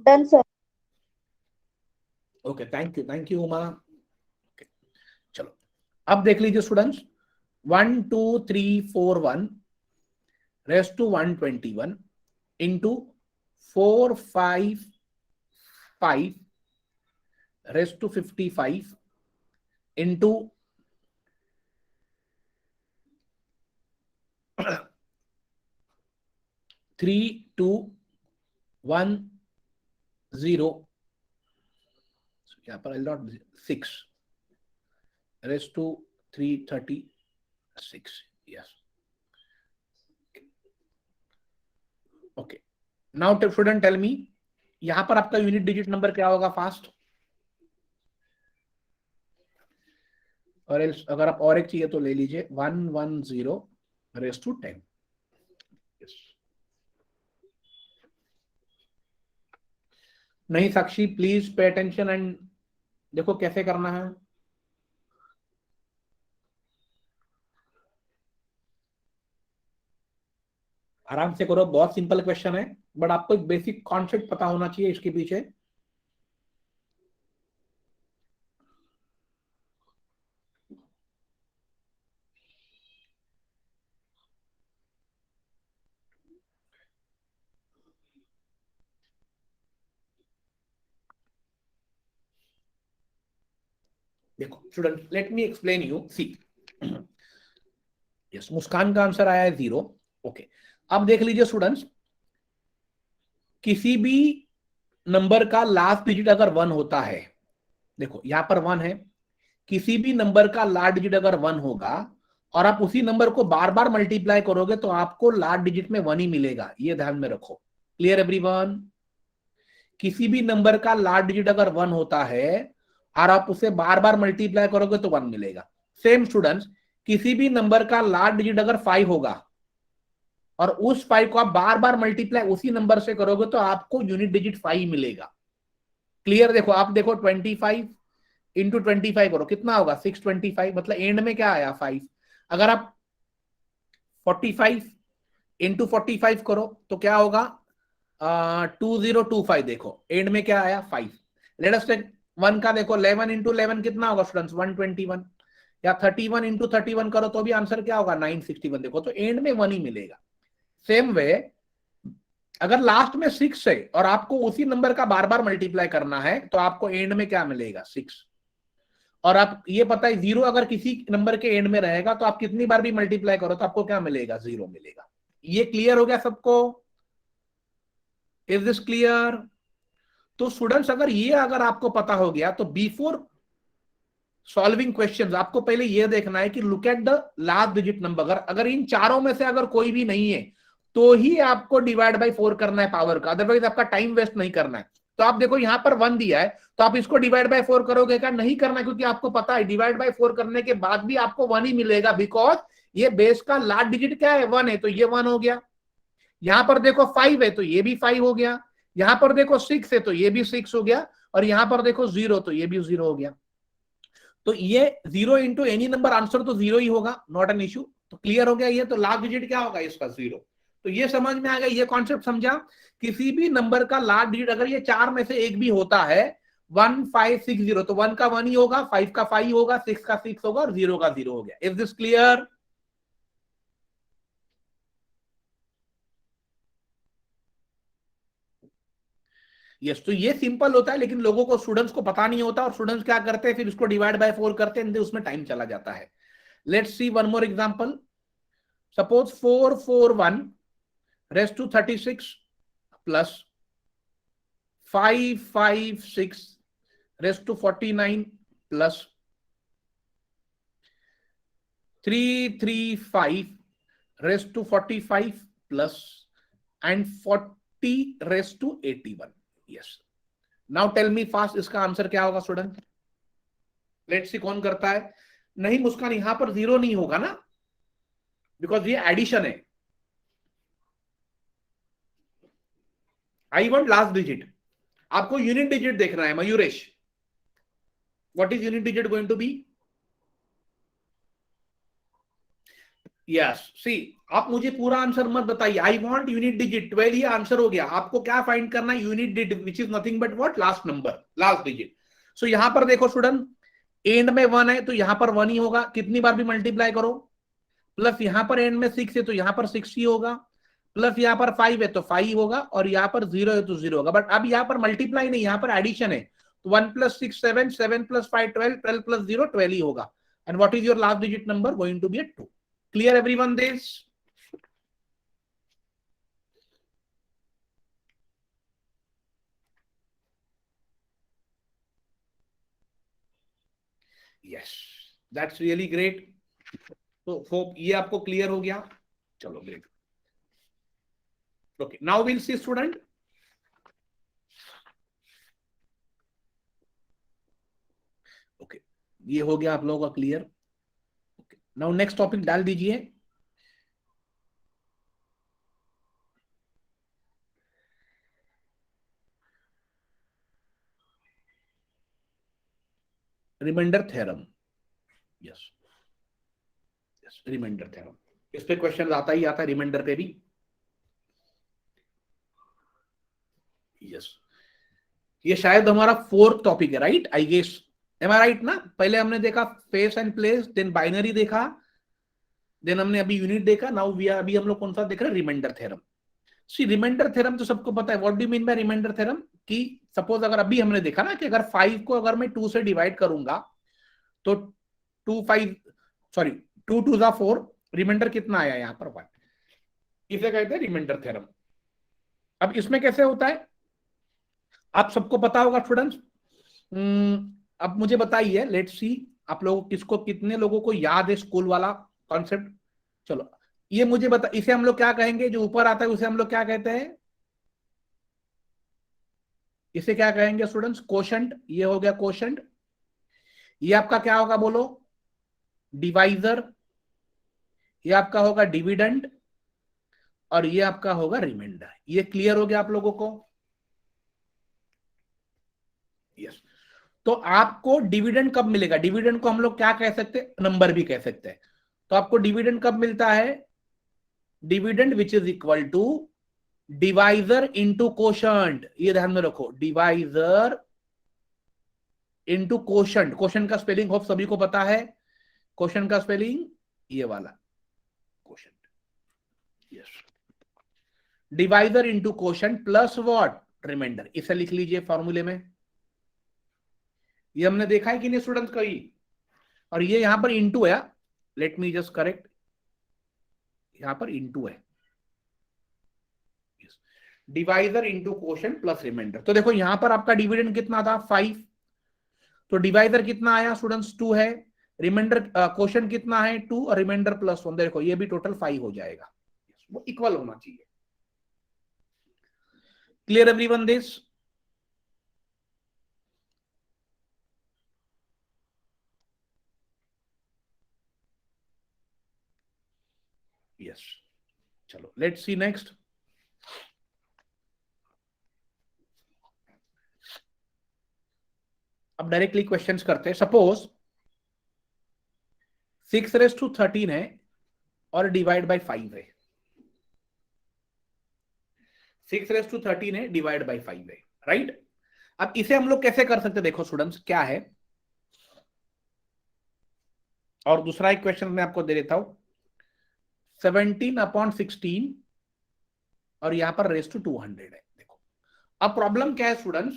Done sir. Okay, thank you Uma. okay, चलो अब देख लीजिए students, 1 2 3 4 1 raise to 121 into 4 5 5 raise to 55 into 3 2 1 0, यहाँ पर 6 raise to 336। Yes, okay. Now student tell me, यहां पर आपका यूनिट डिजिट नंबर क्या होगा? फास्ट। और अगर आप और एक चाहिए तो ले लीजिए, 110 रेस टू 10। नहीं Sakshi, please pay attention and देखो कैसे करना है। आराम से करो, बहुत सिंपल क्वेश्चन है, बट आपको एक बेसिक कॉन्सेप्ट पता होना चाहिए इसके पीछे। देखो student, let me explain you. See, yes, Muskan का आंसर आया है 0। ओके, अब देख लीजिए स्टूडेंट्स, किसी भी नंबर का लास्ट डिजिट अगर 1 होता है, देखो यहां पर 1 है, किसी भी नंबर का लास्ट डिजिट अगर 1 होगा और आप उसी नंबर को बार बार मल्टीप्लाई करोगे तो आपको लास्ट डिजिट में 1 ही मिलेगा, ये ध्यान में रखो। Clear everyone? किसी भी नंबर का लास्ट डिजिट अगर 1 होता है और आप उसे बार बार मल्टीप्लाई करोगे तो 1 मिलेगा। सेम स्टूडेंट्स, किसी भी नंबर का लास्ट डिजिट अगर 5 होगा और उस 5 को आप बार बार मल्टीप्लाई उसी नंबर से करोगे तो आपको यूनिट डिजिट 5 मिलेगा। क्लियर? देखो आप देखो 25 इंटू 25 करो कितना होगा 625, मतलब एंड में क्या आया 5। अगर आप 45 इंटू 45 करो तो क्या होगा 2025, देखो एंड में क्या आया 5। लेट अस टेक 1 का देखो 11 इंटू 11 कितना होगा स्टूडेंट्स 121, या 31 इंटू 31 करो तो भी आंसर क्या होगा 961, देखो तो एंड में 1 ही मिलेगा। सेम वे अगर लास्ट में 6 है और आपको उसी नंबर का बार बार मल्टीप्लाई करना है तो आपको एंड में क्या मिलेगा 6। और आप ये पता है 0 अगर किसी नंबर के एंड में रहेगा तो आप कितनी बार भी मल्टीप्लाई करो तो आपको क्या मिलेगा 0 मिलेगा। ये क्लियर हो गया सबको? Is this clear? तो स्टूडेंट्स अगर आपको पता हो गया तो बिफोर सॉल्विंग क्वेश्चंस आपको पहले ये देखना है कि look at the last digit number. अगर इन चारों में से अगर कोई भी नहीं है तो ही आपको डिवाइड बाय 4 करना है पावर का, अदरवाइज आपका टाइम वेस्ट नहीं करना है। तो आप देखो यहां पर 1 दिया है तो आप इसको डिवाइड बाय 4 करोगे क्या? नहीं करना, क्योंकि आपको पता है डिवाइड बाय 4 करने के बाद भी आपको 1 ही मिलेगा, बिकॉज ये बेस का लास्ट डिजिट क्या है 1 है, तो ये 1 हो गया। यहां पर देखो 5 है तो ये भी 5 हो गया, यहां पर देखो 6 है तो ये भी 6 हो गया, और यहां पर देखो 0 तो ये भी 0 हो गया। तो ये 0 इंटू एनी नंबर आंसर तो 0 ही होगा, नॉट एन इश्यू। तो क्लियर हो गया ये, तो लास्ट डिजिट क्या होगा इसका 0। तो ये समझ में आ गया, ये कॉन्सेप्ट समझा। किसी भी नंबर का लास्ट डिजिट अगर ये चार में से एक भी होता है 1560, तो 1 का 1 ही होगा, 5 का 5 होगा, 6 का 6 होगा और 0 का 0 हो गया। Is this clear? यस। तो ये सिंपल होता है, लेकिन लोगों को स्टूडेंट्स को पता नहीं होता, और स्टूडेंट्स क्या करते हैं फिर उसको डिवाइड बाय 4 करते हैं, उसमें टाइम चला जाता है। Let's see one more example. Suppose 441 raise to 36 plus 556 raise to 49 plus 335 raise to 45 plus and 40 raise to 81। Yes. Now tell me fast, इसका आंसर क्या होगा स्टूडेंट? लेट्स सी कौन करता है। नहीं मुस्कान, यहां पर 0 नहीं होगा ना, बिकॉज ये एडिशन है। I want last digit. आपको यूनिट डिजिट देखना है Mayuresh. What is unit digit going to be? Yes. See आप मुझे पूरा आंसर मत बताइए, आई वांट यूनिट डिजिट। 12 ये आंसर हो गया। आपको क्या फाइंड करना है? Unit digit, which is nothing but what? Last number, last digit. So यहां पर देखो स्टूडेंट, एंड में 1 है तो यहां पर 1 ही होगा, कितनी बार भी मल्टीप्लाई करो। प्लस यहां पर एंड में 6 है तो यहां पर 6 ही होगा, प्लस यहां पर 5 है तो 5 होगा, और यहां पर 0 है तो 0 होगा। बट अब यहां पर मल्टीप्लाई नहीं, यहां पर एडिशन है। तो 1 प्लस 6 7, 7 प्लस 5 12, 12 प्लस 0 12 ही होगा। And what is your last digit number? Going to be 2। Clear everyone this? Yes, that's really great. तो होप ये आपको क्लियर हो गया। चलो great. Okay, now will see student. Okay, ये हो गया आप लोगों का clear. Okay, now next topic डाल दीजिए। Remainder theorem. Yes, yes, remainder theorem. इस पे क्वेश्चन आता ही आता है, रिमाइंडर पे भी। यस, ये शायद हमारा 4th टॉपिक है, right? I guess, am I right ना? पहले हमने देखा face and place, then binary देखा, देन हमने अभी यूनिट देखा, नाउ वी अभी हम लोग कौन सा देख रहे हैं? Reminder theorem. See reminder theorem तो सबको पता है। What do you mean by reminder theorem? कि सपोज अगर अभी हमने देखा ना कि अगर 5 को अगर मैं 2 से डिवाइड करूंगा तो 2 5 सॉरी 2 2 जा 4, रिमाइंडर कितना आया यहाँ पर 1। इसे कहते हैं रिमाइंडर थ्योरम। अब इसमें कैसे होता है आप सबको पता होगा स्टूडेंट्स। अब मुझे बताइए, लेट्स सी आप लोगों किसको, कितने लोगों को याद है स्कूल वाला कॉन्सेप्ट? चलो ये मुझे बता, इसे हम लोग क्या कहेंगे? जो ऊपर आता है उसे हम लोग क्या कहते हैं? इसे क्या कहेंगे स्टूडेंट्स? कोशंट। ये हो गया कोशंट। ये आपका क्या होगा बोलो? डिवाइजर। ये आपका होगा डिविडेंड और ये आपका होगा रिमाइंडर। ये क्लियर हो गया आप लोगों को? यस। तो आपको डिविडेंड कब मिलेगा? डिविडेंड को हम लोग क्या कह सकते हैं? नंबर भी कह सकते हैं। तो आपको डिविडेंड कब मिलता है? Dividend which is equal to divisor into quotient. ये ध्यान में रखो, डिवाइजर इंटू कोशंट। कोशंट का स्पेलिंग होप सभी को पता है। कोशंट का स्पेलिंग ये वाला quotient. Yes, divisor into quotient plus what? Remainder. इसे लिख लीजिए फॉर्मूले में। ये हमने देखा है कि नहीं स्टूडेंट्स कहीं? और ये यहां पर इंटू है, लेट मी जस्ट करेक्ट, यहां पर इंटू है। Divisor into quotient plus remainder. तो देखो यहां पर आपका डिविडेंड कितना था? 5। तो डिवाइजर कितना आया स्टूडेंट्स? 2 है। रिमाइंडर कोशंट कितना है? 2 और रिमाइंडर प्लस 1। देखो ये भी टोटल 5 हो जाएगा। वो इक्वल होना चाहिए। Clear everyone this? यस। चलो लेट्स सी नेक्स्ट। अब डायरेक्टली क्वेश्चंस करते हैं। सपोज 6⁻13 है और डिवाइड बाय 5 है। 6⁻13 है, डिवाइड बाय 5 है, राइट? अब इसे हम लोग कैसे कर सकते हैं? देखो स्टूडेंट्स क्या है, और दूसरा एक क्वेश्चन मैं आपको दे देता हूं। 17/16 और यहां पर रेस टू 200 है। देखो अब प्रॉब्लम क्या है स्टूडेंट्स,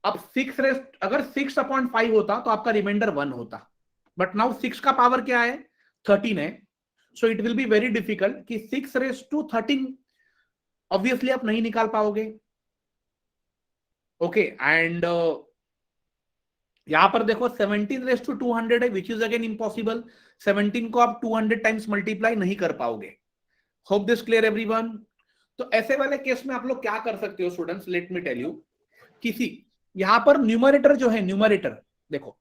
अब 6 अगर 6/5 होता तो आपका रिमाइंडर 1 होता, बट नाउ 6 का पावर क्या है? 13 है। So it will be very difficult कि 6⁻13 ऑब्वियसली आप नहीं निकाल पाओगे। ओके, एंड यहां पर देखो 17⁻200 है, विच इज अगेन इम्पॉसिबल। 17 को आप 200 टाइम्स मल्टीप्लाई नहीं कर पाओगे। Hope this clear everyone? तो ऐसे वाले केस में आप लोग क्या कर सकते हो students, let me tell you. किसी यहां पर न्यूमरेटर जो है, न्यूमरेटर देखो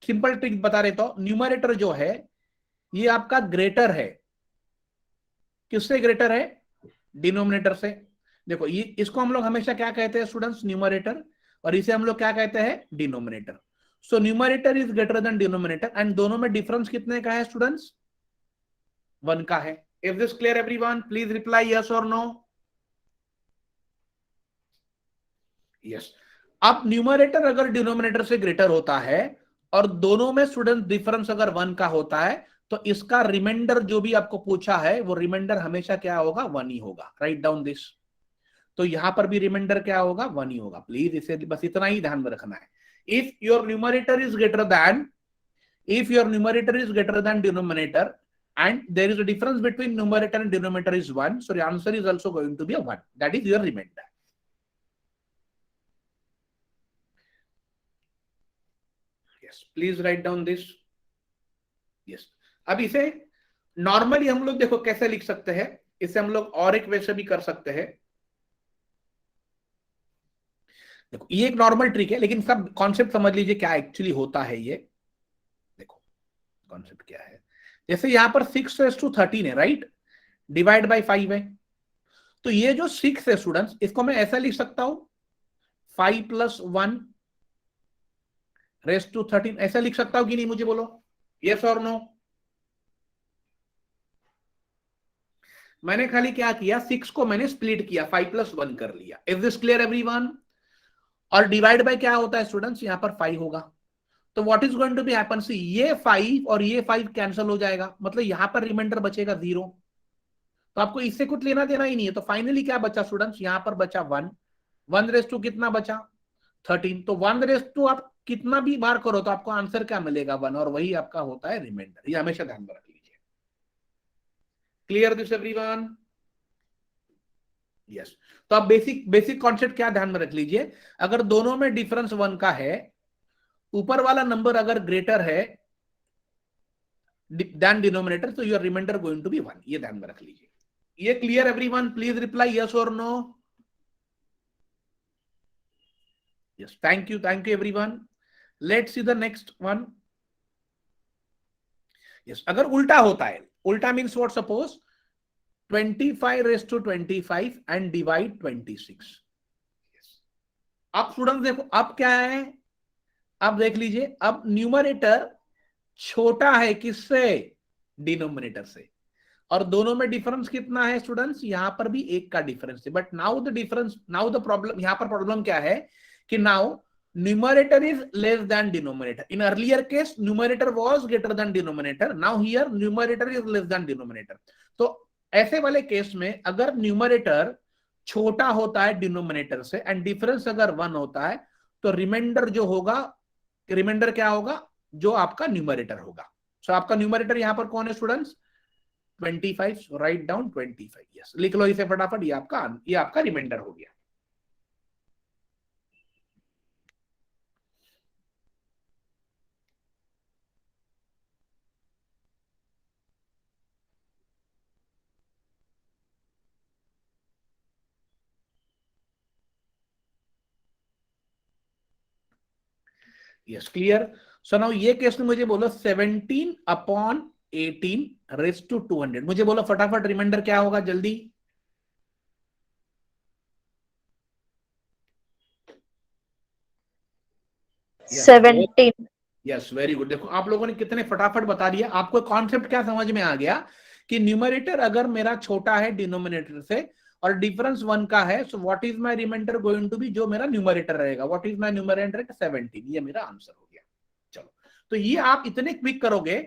सिंपल ट्रिक बता रहे तो, न्यूमरेटर जो है ये आपका ग्रेटर है। किससे ग्रेटर है? डिनोमिनेटर से। देखो ये इसको हम लोग हमेशा क्या कहते हैं स्टूडेंट्स? न्यूमरेटर। और इसे हम लोग क्या कहते हैं? Denominator. So numerator is greater than denominator, and दोनों में डिफरेंस कितने का है स्टूडेंट्स? 1 का है। इज दिस क्लियर एवरीवन? प्लीज रिप्लाई यस और नो। यस। अब न्यूमरेटर अगर डिनोमिनेटर से ग्रेटर होता है और दोनों में स्टूडेंट डिफरेंस अगर 1 का होता है, तो इसका रिमाइंडर जो भी आपको पूछा है वो रिमाइंडर हमेशा क्या होगा? 1 ही होगा। Right down this. तो यहां पर भी रिमाइंडर क्या होगा? 1 ही होगा। प्लीज इसे बस इतना ही ध्यान में रखना है। If your numerator is greater than, if your numerator is greater than denominator and there is a difference between numerator and denominator is 1, so the answer is also going to be a 1. That is your remainder. Yes, please write down this. Yes. अब इसे normally हम लोग देखो कैसे लिख सकते हैं, इसे हम लोग और एक वैसे भी कर सकते हैं। देखो ये एक नॉर्मल ट्रिक है, लेकिन सब कॉन्सेप्ट समझ लीजिए क्या एक्चुअली होता है। ये देखो कॉन्सेप्ट क्या है। जैसे यहां पर 6⁻13 है, राइट? डिवाइड बाय 5 है। तो ये जो 6 है स्टूडेंट्स, इसको मैं ऐसा लिख सकता हूं 5 + 1 रेस टू 13। ऐसा लिख सकता हूं कि नहीं? मुझे बोलो यस और नो। मैंने खाली क्या किया, 6 को मैंने स्प्लिट किया, 5 + 1 कर लिया। Is this clear everyone? और डिवाइड बाय क्या होता है स्टूडेंट्स? यहां पर 5 होगा। तो what is going to be happen, see ये 5 और ये 5 कैंसिल हो जाएगा, मतलब यहां पर रिमाइंडर बचेगा 0। तो आपको इससे कुछ लेना देना ही नहीं है। तो फाइनली क्या बचा स्टूडेंट्स? यहां पर बचा 1। 1 रेस टू कितना बचा? 13। तो 1 रेस टू आप कितना भी बार करो तो आपको आंसर क्या मिलेगा? 1। और वही आपका होता है रिमाइंडर। ये हमेशा ध्यान में रख लीजिए। Clear this everyone? यस। तो आप बेसिक बेसिक कॉन्सेप्ट क्या ध्यान में रख लीजिए, अगर दोनों में डिफरेंस 1 का है, ऊपर वाला नंबर अगर ग्रेटर है देन डिनोमिनेटर, तो your reminder going to be 1। ये ध्यान में रख लीजिए। ये क्लियर एवरीवन? प्लीज रिप्लाई यस और no. Yes, thank you everyone. Let's see the next one. Yes, अगर उल्टा होता है, उल्टा means what, suppose 25 raised to 25 and divide 26। अब स्टूडेंट देखो अब क्या है, अब देख लीजिए, अब न्यूमरेटर छोटा है किससे, डिनोमिनेटर से, और दोनों में डिफरेंस कितना है स्टूडेंट्स, यहां पर भी एक का डिफरेंस है। But now the difference, now the problem, यहां पर प्रॉब्लम क्या है कि now numerator is less than denominator. In earlier case numerator was greater than denominator, now here numerator is less than denominator. तो ऐसे वाले केस में अगर न्यूमरेटर छोटा होता है डिनोमिनेटर से एंड डिफरेंस अगर 1 होता है, तो रिमाइंडर जो होगा, रिमाइंडर क्या होगा, जो आपका न्यूमरेटर होगा। सो आपका न्यूमरेटर यहां पर कौन है स्टूडेंट्स, 25, राइट डाउन 25। यस, लिख लो इसे फटाफट, ये आपका रिमाइंडर हो गया। Yes, clear. सो नाउ ये केस में मुझे बोलो 17/18 रेज टू 200, मुझे बोलो फटाफट रिमाइंडर क्या होगा जल्दी। Yes, 17. Yes, very good. देखो आप लोगों ने कितने फटाफट बता दिया। आपको कॉन्सेप्ट क्या समझ में आ गया कि न्यूमरेटर अगर मेरा छोटा है डिनोमिनेटर से और डिफरेंस 1 का है, so what is my remainder going to be, जो मेरा न्यूमरेटर रहेगा, व्हाट इज माय न्यूमरेटर, 17। ये मेरा आंसर हो गया। चलो, तो ये आप इतने क्विक करोगे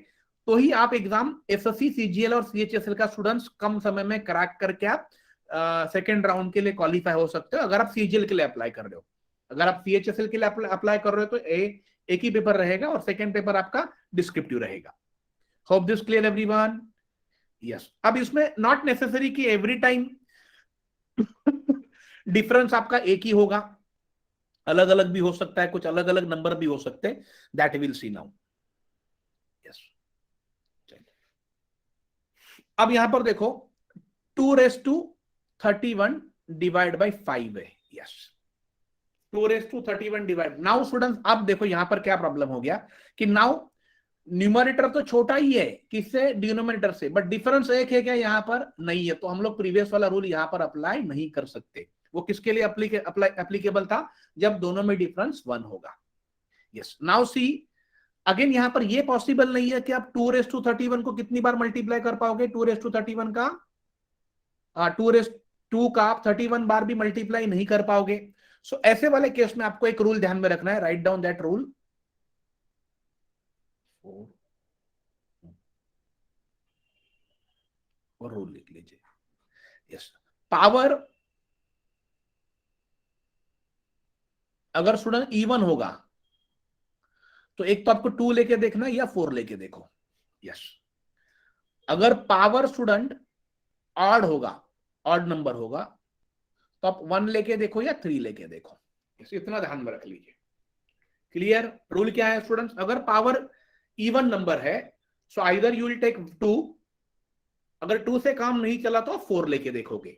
तो ही आप एग्जाम एसएससी, सीजीएल और सीएचएसएल का स्टूडेंट्स कम समय में क्रैक करके आप सेकेंड राउंड के लिए क्वालिफाई हो सकते हो, अगर आप सीजीएल के लिए अप्लाई कर रहे हो। अगर आप सीएचएसएल के लिए अप्लाई कर रहे हो तो एक ही पेपर रहेगा और सेकेंड पेपर आपका डिस्क्रिप्टिव रहेगा। Hope this clear everyone. Yes, अब इसमें नॉट नेसेसरी कि एवरी टाइम डिफरेंस आपका एक ही होगा, अलग अलग भी हो सकता है, कुछ अलग अलग नंबर भी हो सकते हैं, that will see now. Yes, अब यहां पर देखो 2^31 डिवाइड बाई 5 है। Yes, 2^31 divide. नाउ स्टूडेंट्स अब देखो यहां पर क्या प्रॉब्लम हो गया कि नाउ न्यूमरेटर तो छोटा ही है किससे, डिनोमिनेटर से, बट डिफरेंस एक है क्या, यहां पर नहीं है, तो हम लोग प्रीवियस वाला रूल यहां पर अप्लाई नहीं कर सकते। वो किसके लिए एप्लीकेबल था, जब दोनों में डिफरेंस 1 होगा। यस, नाउ सी अगेन, यहां पर ये पॉसिबल नहीं है कि आप 2^31 को कितनी बार मल्टीप्लाई कर पाओगे, 2^31 का 2 का आप 31 बार भी मल्टीप्लाई नहीं कर पाओगे। सो ऐसे वाले केस में आपको एक रूल ध्यान में रखना है, राइट डाउन दैट रूल। और रूल लिख लीजिए। यस, पावर अगर स्टूडेंट इवन होगा तो एक तो आपको 2 लेके देखना या 4 लेके देखो। यस, अगर पावर स्टूडेंट ऑड होगा, ऑड नंबर होगा, तो आप 1 लेके देखो या 3 लेके देखो। इतना ध्यान में रख लीजिए। क्लियर, रूल क्या है स्टूडेंट्स, अगर पावर इवन नंबर है so either you will take 2, अगर 2 से काम नहीं चला तो 4 लेके देखोगे।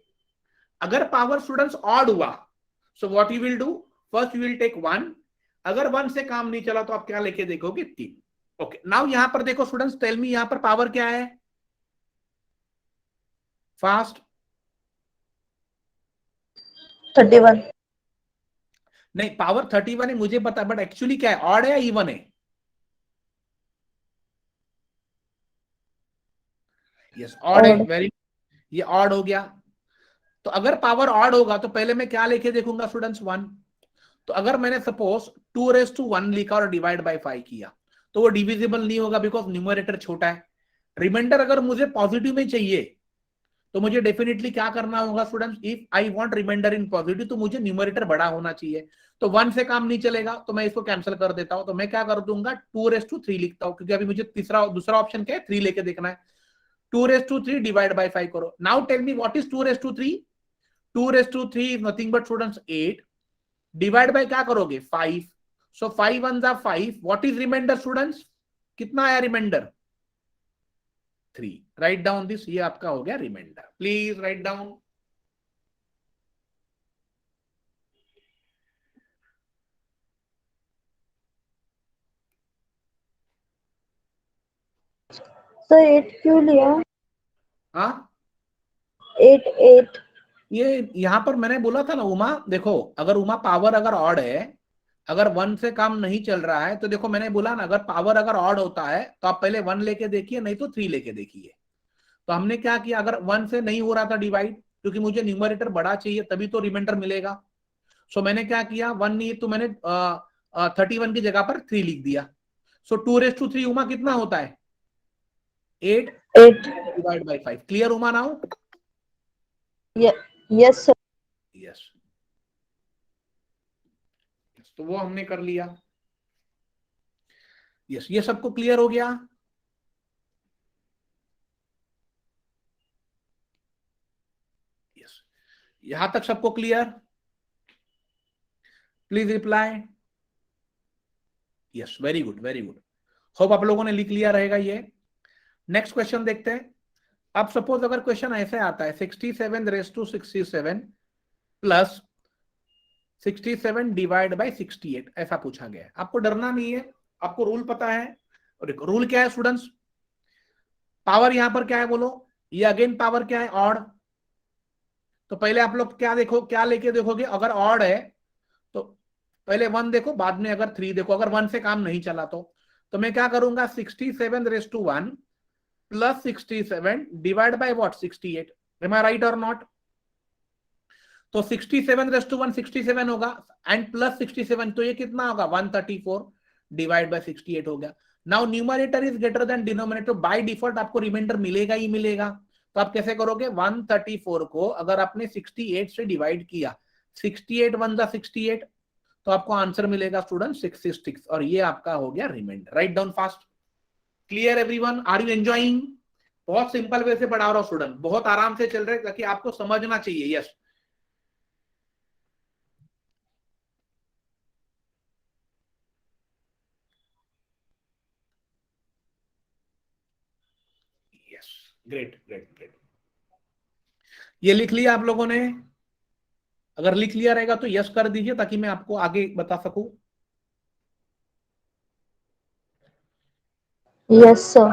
अगर पावर स्टूडेंट्स ऑड हुआ so what you will do, first you will take 1, अगर 1 से काम नहीं चला तो आप क्या लेके देखोगे, 3। ओके, नाउ यहां पर देखो स्टूडेंट्स, टेल मी यहां पर पावर क्या है, फास्ट। 31. नहीं, पावर 31 है मुझे पता, बट एक्चुअली क्या है, ऑड है या इवन है, यस ऑड है, Odd. वेरी, ये ऑड हो गया। तो अगर पावर ऑड होगा तो पहले मैं क्या लेके देखूंगा स्टूडेंट्स, 1। तो अगर मैंने सपोज 2^1 लिखा और डिवाइड बाय 5 किया तो वो डिविजिबल नहीं होगा, बिकॉज न्यूमरेटर छोटा है। रिमाइंडर अगर मुझे पॉजिटिव में चाहिए तो मुझे डेफिनेटली क्या करना होगा students, if I want remainder in positive तो मुझे न्यूमरेटर बड़ा होना चाहिए। तो 1 से काम नहीं चलेगा तो मैं इसको कैंसिल कर देता हूं, तो मैं क्या कर दूंगा, 2^3 लिखता हूं, क्योंकि अभी मुझे दूसरा ऑप्शन क्या है, 3 लेके देखना है। 2^3 डिवाइड बाय 5 करो। Now tell me what is 2^3, 2^3 is nothing but students 8, divide by क्या करोगे, 5। सो 5 1 जा 5, व्हाट इज रिमाइंडर स्टूडेंट्स, कितना आया रिमाइंडर, 3। राइट डाउन दिस, ये आपका हो गया remainder, please write down. So 8 क्यों लिया? हाँ 8, 8. ये यहाँ पर मैंने बोला था ना उमा, देखो अगर उमा पावर अगर ऑड है, अगर 1 से काम नहीं चल रहा है तो देखो मैंने बोला ना, अगर पावर अगर ऑड होता है तो आप पहले 1 लेके देखिए, नहीं तो 3 लेके देखिए। तो हमने क्या किया, अगर 1 से नहीं हो रहा था डिवाइड, क्योंकि मुझे न्यूमरेटर बड़ा चाहिए तभी तो रिमाइंडर मिलेगा, सो मैंने क्या किया 1 नहीं तो मैंने 31 की जगह पर 3 लिख दिया। सो 2⁻3 उमा कितना होता है 8 8. Divide by 5। Clear Uma now? Yes, sir. Yes, तो वो हमने कर लिया। यस, ये सबको क्लियर हो गया? यस, यहां तक सबको clear? Please reply. Yes, very good very good. Hope आप लोगों ने लिख लिया रहेगा ये। नेक्स्ट क्वेश्चन देखते हैं। अब सपोज अगर क्वेश्चन ऐसे आता है 67 प्लस 67 डिवाइड बाई 68, ऐसा पूछा गया है। आपको डरना नहीं है, आपको रूल पता है। और देखो रूल क्या है स्टूडेंट्स, पावर यहां पर क्या है बोलो, ये अगेन पावर क्या है ऑड। तो पहले आप लोग क्या देखो, क्या लेके देखोगे, अगर ऑड है तो पहले 1 देखो, बाद में अगर 3 देखो। अगर 1 से काम नहीं चला तो मैं क्या करूंगा 67 plus 67 divide by what 68। Am I right और नॉट? तो 67 67 होगा एंड प्लस 67, तो ये कितना होगा 134 डिवाइड बाय 68 हो गया। Now numerator is greater than denominator, by default आपको रिमाइंडर मिलेगा ही मिलेगा। तो आप कैसे करोगे, 134 को अगर आपने 68 से डिवाइड किया, 68 1 जा 68, तो आपको आंसर मिलेगा स्टूडेंट 66, और ये आपका हो गया remainder. Write down fast. Clear everyone, are you enjoying? बहुत सिंपल वे से पढ़ा रहा हूं स्टूडेंट, बहुत आराम से चल रहे ताकि आपको समझना चाहिए। Yes, yes, great great great. ये लिख लिया आप लोगों ने? अगर लिख लिया रहेगा तो यस कर दीजिए ताकि मैं आपको आगे बता सकूं। Yes, sir.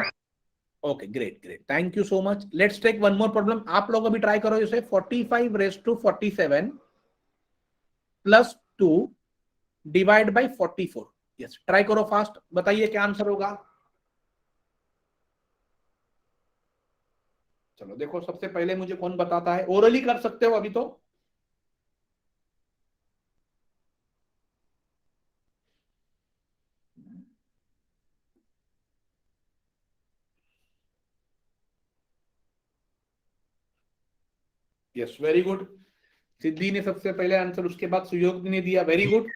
Okay, great great, thank you so much. Let's take one more problem. आप लोग अभी ट्राई करो इसे, 45 plus 2 divide by 44। Yes, try करो फास्ट, बताइए क्या आंसर होगा। चलो देखो, सबसे पहले मुझे कौन बताता है, ओरली कर सकते हो अभी तो। Yes, very good. सिद्धि ने सबसे पहले आंसर, उसके बाद सुयोग ने दिया, वेरी गुड।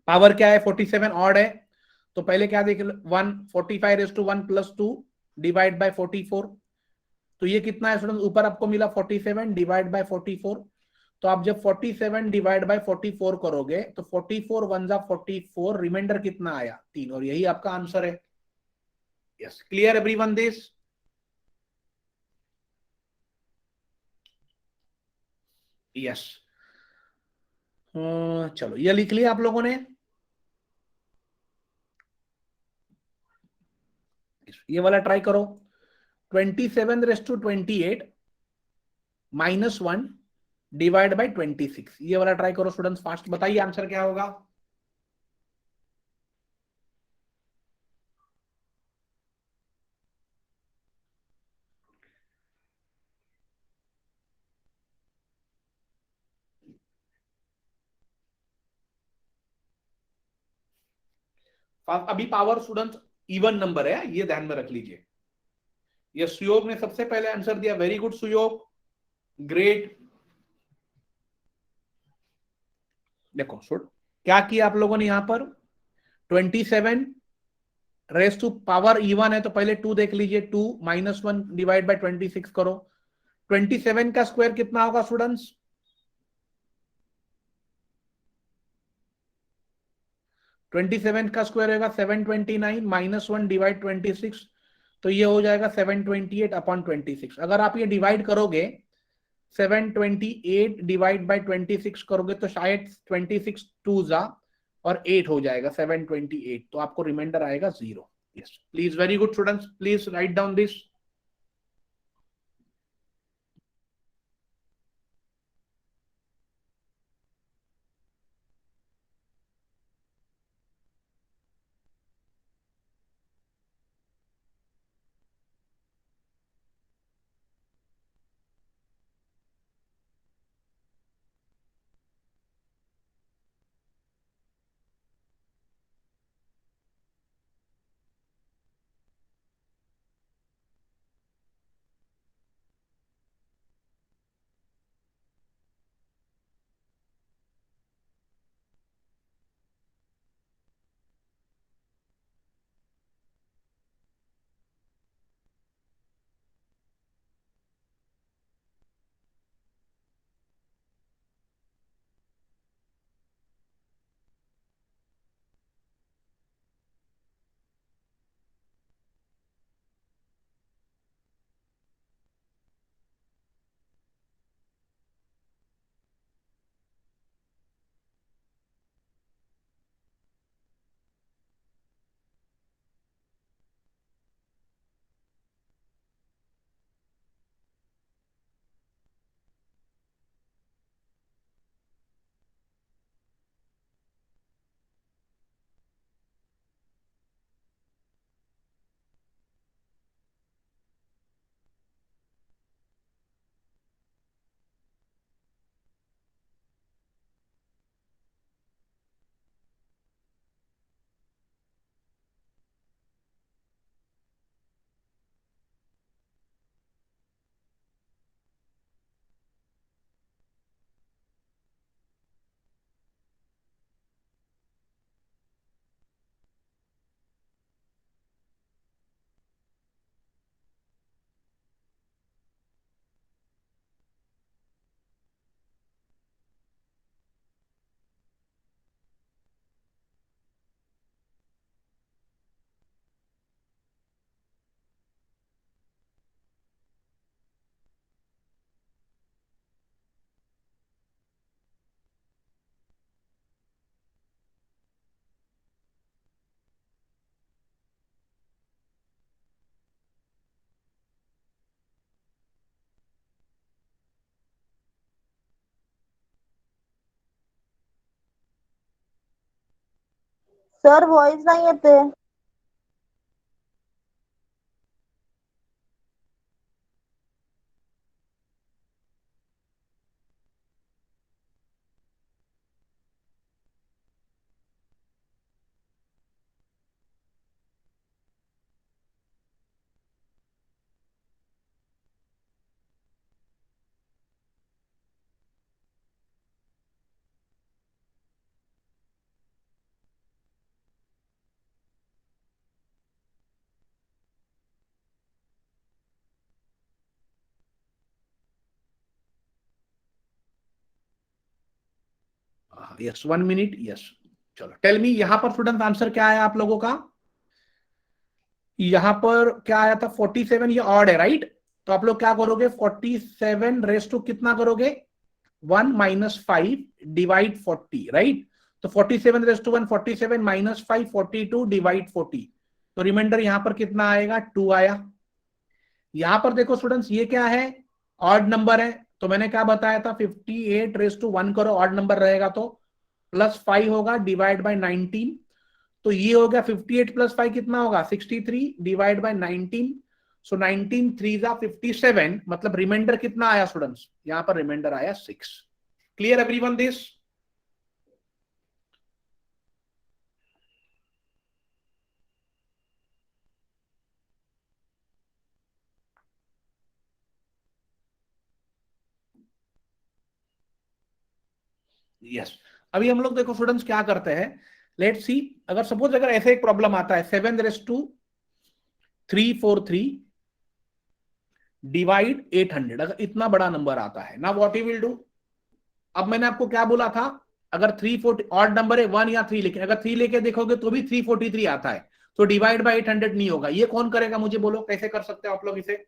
पावर क्या है 47 ऑड है, तो पहले क्या देख 1 45 प्लस 2 डिवाइड बाय 44। तो ये कितना है स्टूडेंट, ऊपर आपको मिला 47 डिवाइड बाय 44। तो आप जब 47 डिवाइड बाय 44 करोगे तो 44 1 जा 44, रिमाइंडर कितना आया 3, और यही आपका आंसर है। Yes, clear everyone this? Yes, चलो ये लिख लिया आप लोगों ने? ये वाला ट्राई करो, 27 -1 डिवाइड बाई 26। ये वाला ट्राई करो स्टूडेंट्स फास्ट, बताइए आंसर क्या होगा। अभी पावर स्टूडेंट्स इवन नंबर है, ये ध्यान में रख लीजिए। ये सुयोग ने सबसे पहले आंसर दिया, वेरी गुड सुयोग, ग्रेट। देखो सुन, क्या किया आप लोगों ने यहां पर, 27 रेस टू पावर इवन है तो पहले 2 देख लीजिए, 2 -1 डिवाइड बाय 26 करो। 27 का स्क्वायर कितना होगा स्टूडेंट्स, 27 का स्क्वायर होगा 729 -1 डिवाइड 26, तो ये हो जाएगा 728 अपॉन 26। अगर आप ये डिवाइड करोगे 728 डिवाइड बाय 26 करोगे तो शायद 26 2 जा और 8 हो जाएगा 728, तो आपको रिमाइंडर आएगा 0। Yes, please, very good students, please write down this. Sir voice नाही येते. Yes 1 minute. यस चलो टेल मी यहां पर स्टूडेंट आंसर क्या आया आप लोगों का. यहां पर क्या आया था 47. ये ऑड है राइट. तो आप लोग क्या करोगे 47 रेस टू कितना करोगे 1 - 5 डिवाइड 40 राइट. तो 47 रेस टू 1 47 - 5 42 डिवाइड 40. तो रिमाइंडर यहां पर कितना आएगा 2 आया. यहां पर देखो स्टूडेंट्स ये क्या है ऑड नंबर है. तो मैंने क्या बताया था 58 रेस टू 1 करो ऑड नंबर रहेगा तो +5 होगा डिवाइड बाय 19. तो ये हो गया 58 + 5 कितना होगा 63 डिवाइड बाय 19. सो 19 3 जा 57. मतलब रिमाइंडर कितना आया स्टूडेंट्स यहां पर रिमाइंडर आया 6. Clear everyone this. यस. अभी हम लोग देखो स्टूडेंट्स क्या करते हैं. लेट्स सी अगर सपोज अगर ऐसे एक प्रॉब्लम आता है 7 रेस टू 343 डिवाइड 800. अगर इतना बड़ा नंबर आता है ना व्हाट यू विल डू. अब मैंने आपको क्या बोला था अगर 340 ऑड नंबर है 1 या 3 लेके अगर 3 लेके देखोगे तो भी 343 आता है. तो डिवाइड बाय 800 नहीं होगा. ये कौन करेगा मुझे बोलो कैसे कर सकते हो आप लोग इसे.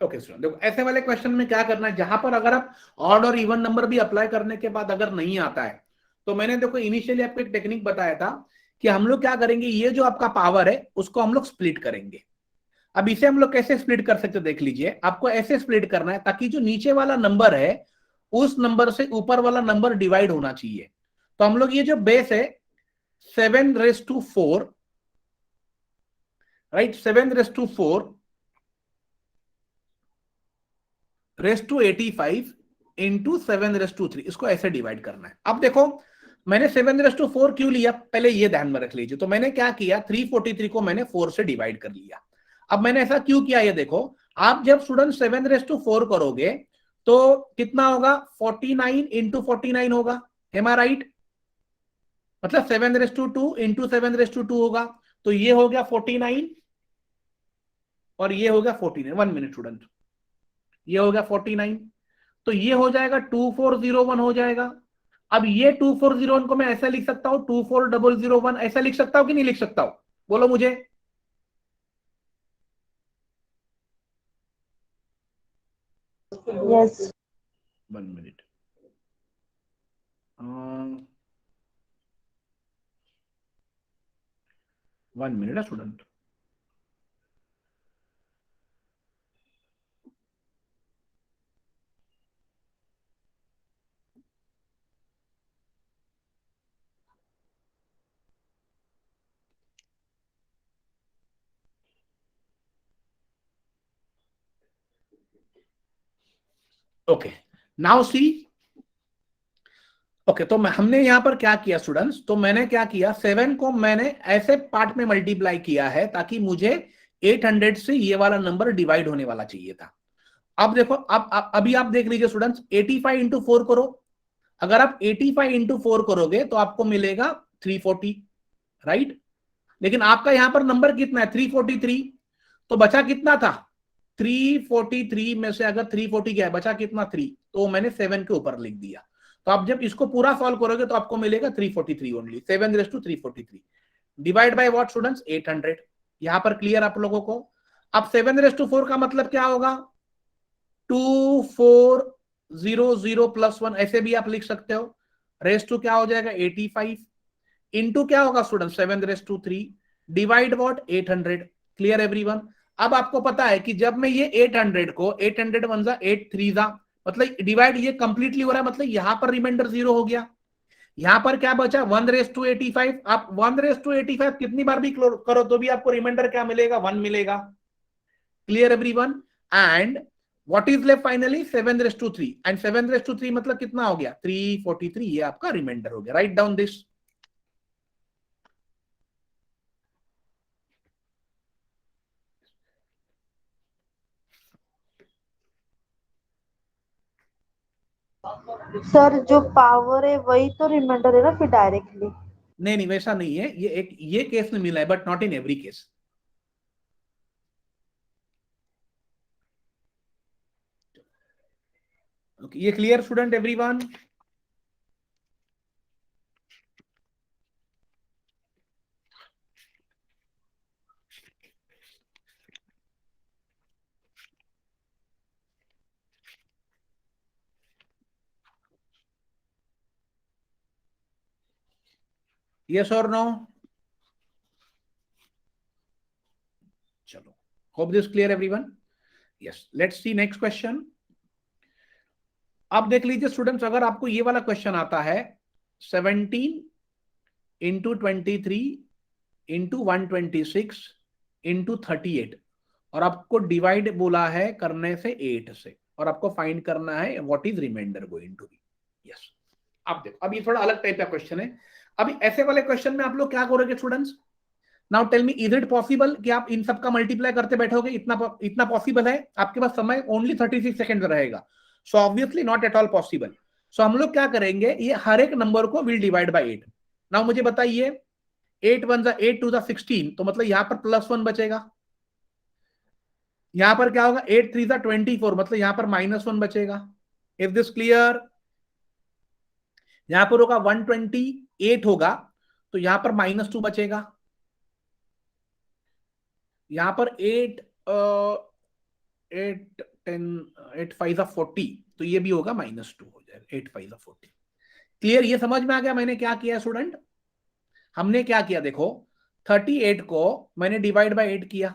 ओके स्टूडेंट देखो ऐसे वाले क्वेश्चन में क्या करना है जहां पर अगर आप ऑड और इवन नंबर भी अप्लाई करने के बाद अगर नहीं आता है तो मैंने देखो इनिशियली आपको एक टेक्निक बताया था कि हम लोग क्या करेंगे ये जो आपका पावर है उसको हम लोग स्प्लिट करेंगे. अब इसे हम लोग कैसे स्प्लिट कर सकते देख लीजिए. आपको ऐसे स्प्लिट करना है ताकि जो नीचे वाला नंबर है उस नंबर से ऊपर वाला नंबर डिवाइड होना चाहिए. तो हम लोग ये जो बेस है 7⁻4 राइट 7⁻4 रेस टू 85 इंटू 7⁻3 इसको ऐसे डिवाइड करना है. अब देखो मैंने 7⁻4 क्यों लिया पहले ये ध्यान में रख लीजिए. तो मैंने क्या किया 343 को मैंने 4 से डिवाइड कर लिया. अब मैंने ऐसा क्यों किया ये देखो आप जब स्टूडेंट 7⁻4 करोगे तो कितना होगा 49 इंटू 49 होगा. M I right. मतलब 7⁻2 इंटू 7⁻2 होगा. तो ये हो गया 49 और ये हो गया 49. 1 मिनट स्टूडेंट. ये हो गया 49. तो ये हो जाएगा 2401 हो जाएगा. अब ये 2401 को मैं ऐसा लिख सकता हूं 24001 ऐसा लिख सकता हूं कि नहीं लिख सकता हूं बोलो मुझे. Yes 1 minute. 1 minute student. Okay now see. Okay तो हमने यहां पर क्या किया स्टूडेंट्स. तो मैंने क्या किया 7 को मैंने ऐसे पार्ट में मल्टीप्लाई किया है ताकि मुझे 800 से ये वाला नंबर डिवाइड होने वाला चाहिए था. अब देखो अब अभी आप देख लीजिए स्टूडेंट्स 85 इंटू 4 करो. अगर आप 85 इंटू 4 करोगे तो आपको मिलेगा 340 राइट. लेकिन आपका यहां पर नंबर कितना है 343. तो बचा कितना था 343 में से अगर 340 गया बचा कितना 3 तो मैंने 7 के ऊपर लिख दिया. तो आप जब इसको पूरा सॉल्व करोगे तो आपको मिलेगा 343 only, 7/343 divide by what students 800। यहां पर क्लियर आप लोगों को। अब 7/4 का मतलब क्या होगा, 2400 + 1 ऐसे भी आप लिख सकते हो। रेस टू क्या हो जाएगा 85 इंटू क्या होगा student 7/3 divide what 800। Clear everyone. अब आपको पता है कि जब मैं ये 800 को 800 वन जा 8 3 जा मतलब डिवाइड ये कंप्लीटली हो रहा है, मतलब यहां पर रिमाइंडर 0 हो गया। यहां पर क्या बचा 1/85। आप 1/85 कितनी बार भी करो तो भी आपको रिमाइंडर क्या मिलेगा 1 मिलेगा। Clear everyone. And what is left finally 7/3 and 7/3 मतलब कितना हो गया 343। ये आपका रिमाइंडर हो गया। Right down this. सर जो पावर है वही तो रिमाइंडर है ना फिर डायरेक्टली। नहीं नहीं वैसा नहीं है, ये केस में मिला है but not in every case. ये क्लियर स्टूडेंट एवरीवन। यस और नो। चलो hope this clear everyone. Yes let's see next question. अब देख लीजिए स्टूडेंट्स, अगर आपको ये वाला क्वेश्चन आता है 17 इंटू 23 इंटू 126 इंटू 38 और आपको डिवाइड बोला है करने से 8 से और आपको फाइंड करना है what is reminder going to be. Yes अब देखो, अब ये थोड़ा अलग टाइप का क्वेश्चन है। अभी ऐसे वाले क्वेश्चन में आप लोग क्या करोगे students, now tell me is it possible कि आप इन सब का मल्टीप्लाई करते बैठोगे, इतना पॉसिबल है? आपके पास समय ओनली 36 सेकंड रहेगा, so obviously not at all possible. So हम लोग क्या करेंगे, ये हर एक नंबर को विल डिवाइड बाय 8। नाउ मुझे बताइए 8 1 जा 8 2 जा 16, तो मतलब यहां पर +1 बचेगा। यहां पर क्या होगा 8 3 जा 24, मतलब यहां पर -1 बचेगा। Is this clear? यहां पर होगा 128 होगा तो यहां पर -2 बचेगा। यहां पर 8 8 10 8 5 जा 40, तो ये भी होगा -2 हो जाएगा। 8 5 जा 40। क्लियर? ये समझ में आ गया मैंने क्या किया स्टूडेंट? हमने क्या किया देखो, 38 को मैंने डिवाइड बाय 8 किया,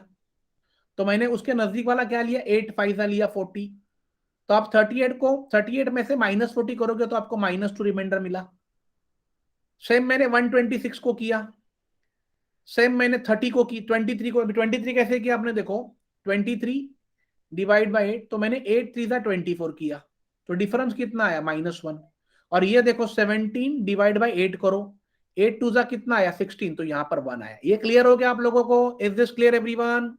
तो मैंने उसके नजदीक वाला क्या लिया 8 5 जा लिया 40। तो आप 38 में से -40 करोगे तो आपको -2 रिमाइंडर मिला। सेम मैंने 126 को किया, सेम मैंने 30 को की, 23 को। 23 कैसे किया आपने देखो, 23 डिवाइड बाय 8, तो मैंने 8 3 जा 24 किया, तो डिफरेंस कितना आया -1। और ये देखो 17 डिवाइड बाय 8 करो, 8 2 जा कितना आया 16, तो यहां पर 1 आया। ये क्लियर हो गया आप लोगों को? Is this clear everyone?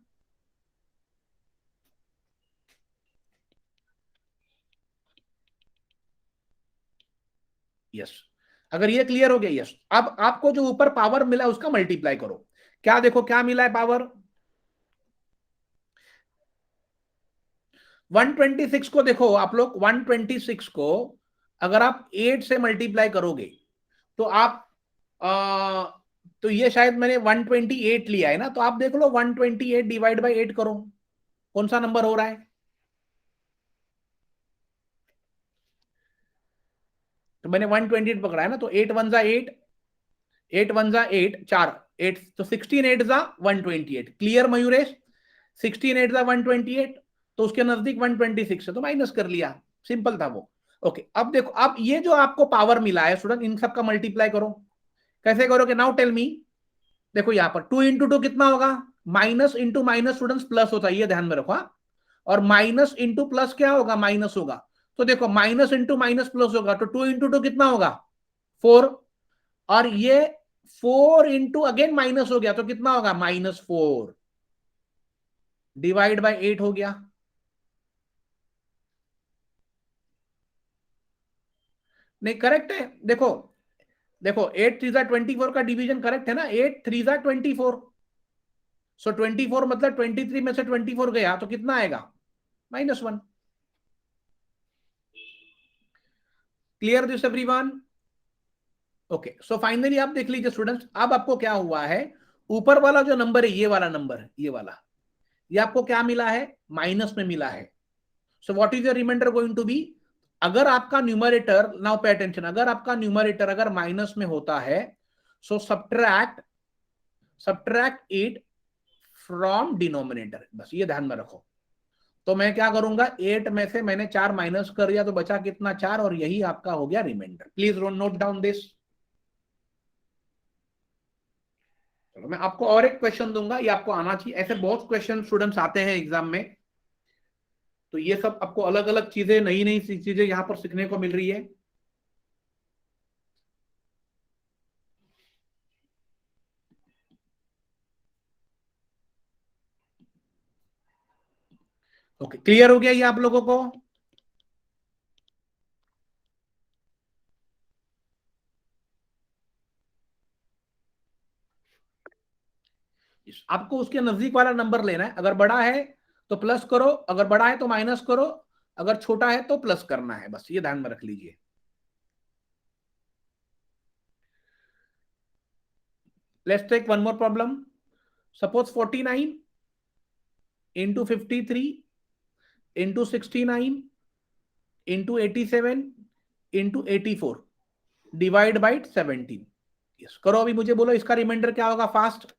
Yes. अगर ये क्लियर हो गया, यस। अब आपको जो ऊपर पावर मिला उसका मल्टीप्लाई करो। क्या देखो क्या मिला है पावर, 126 को देखो आप लोग, 126 को अगर आप 8 से मल्टीप्लाई करोगे तो आप तो ये शायद मैंने 128 लिया है ना, तो आप देख लो 128 डिवाइड बाय 8 करो कौन सा नंबर हो रहा है। तो मैंने 128 पकड़ा है ना, तो 8 1 जा 8, 8 1 जा 8, 4 8, तो 16 8 जा 128। क्लियर मयूरेश? 16 8 जा 128, तो उसके नजदीक 126 है तो माइनस कर लिया, सिंपल था वो। ओके अब देखो, अब ये जो आपको पावर मिला है स्टूडेंट, इन सब का मल्टीप्लाई करो। कैसे करोगे नाउ टेल मी। देखो यहां पर 2 इंटू 2 कितना होगा, minus into minus students plus होता है, ये ध्यान में रखो। और माइनस इंटू प्लस क्या होगा, माइनस होगा। तो देखो माइनस इंटू माइनस प्लस होगा, तो 2 इंटू 2 कितना होगा 4। और ये 4 इंटू अगेन माइनस हो गया तो कितना होगा -4 डिवाइड बाय 8 हो गया। नहीं करेक्ट है, देखो देखो 8 3 जा 24 का डिवीजन करेक्ट है ना, 8 3 जा 24। सो 24 मतलब 23 में से 24 गया तो कितना आएगा -1। Clear this everyone? Okay, so finally आप देख लीजिए स्टूडेंट्स, अब आपको क्या हुआ है, ऊपर वाला जो नंबर है, ये वाला नंबर है, ये वाला, ये आपको क्या मिला है, माइनस में मिला है। So what is your reminder going to be? अगर आपका न्यूमरेटर, नाउ पे अटेंशन, अगर आपका न्यूमरेटर अगर माइनस में होता है, सो सब्ट्रैक्ट 8 फ्रॉम डिनोमिनेटर, बस ये ध्यान में रखो। तो मैं क्या करूंगा, 8 में से मैंने 4 माइनस कर दिया, तो बचा कितना, 4, और यही आपका हो गया remainder. Please note down this. चलो मैं आपको और एक क्वेश्चन दूंगा, ये आपको आना चाहिए, ऐसे बहुत क्वेश्चन स्टूडेंट्स आते हैं एग्जाम में, तो ये सब आपको अलग अलग चीजें, नई नई चीजें यहां पर सीखने को मिल रही है। ओके, क्लियर हो गया ये आप लोगों को? आपको उसके नजदीक वाला नंबर लेना है, अगर बड़ा है तो प्लस करो, अगर बड़ा है तो माइनस करो, अगर छोटा है तो प्लस करना है, बस ये ध्यान में रख लीजिए। Let's take one more problem. Suppose 49 into 53 into 69 into 87 into 84 divide by 17। Yes, करो अभी, मुझे बोलो इसका रिमाइंडर क्या होगा, फास्ट।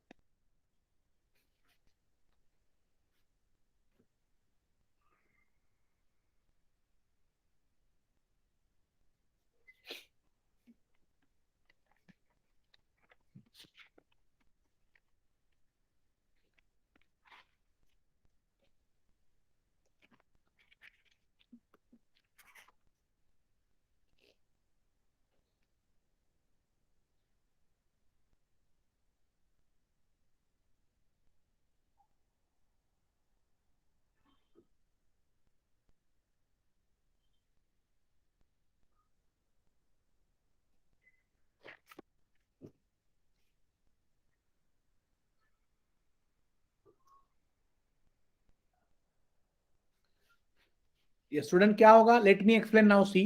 ये स्टूडेंट क्या होगा, लेट मी एक्सप्लेन नाउ, सी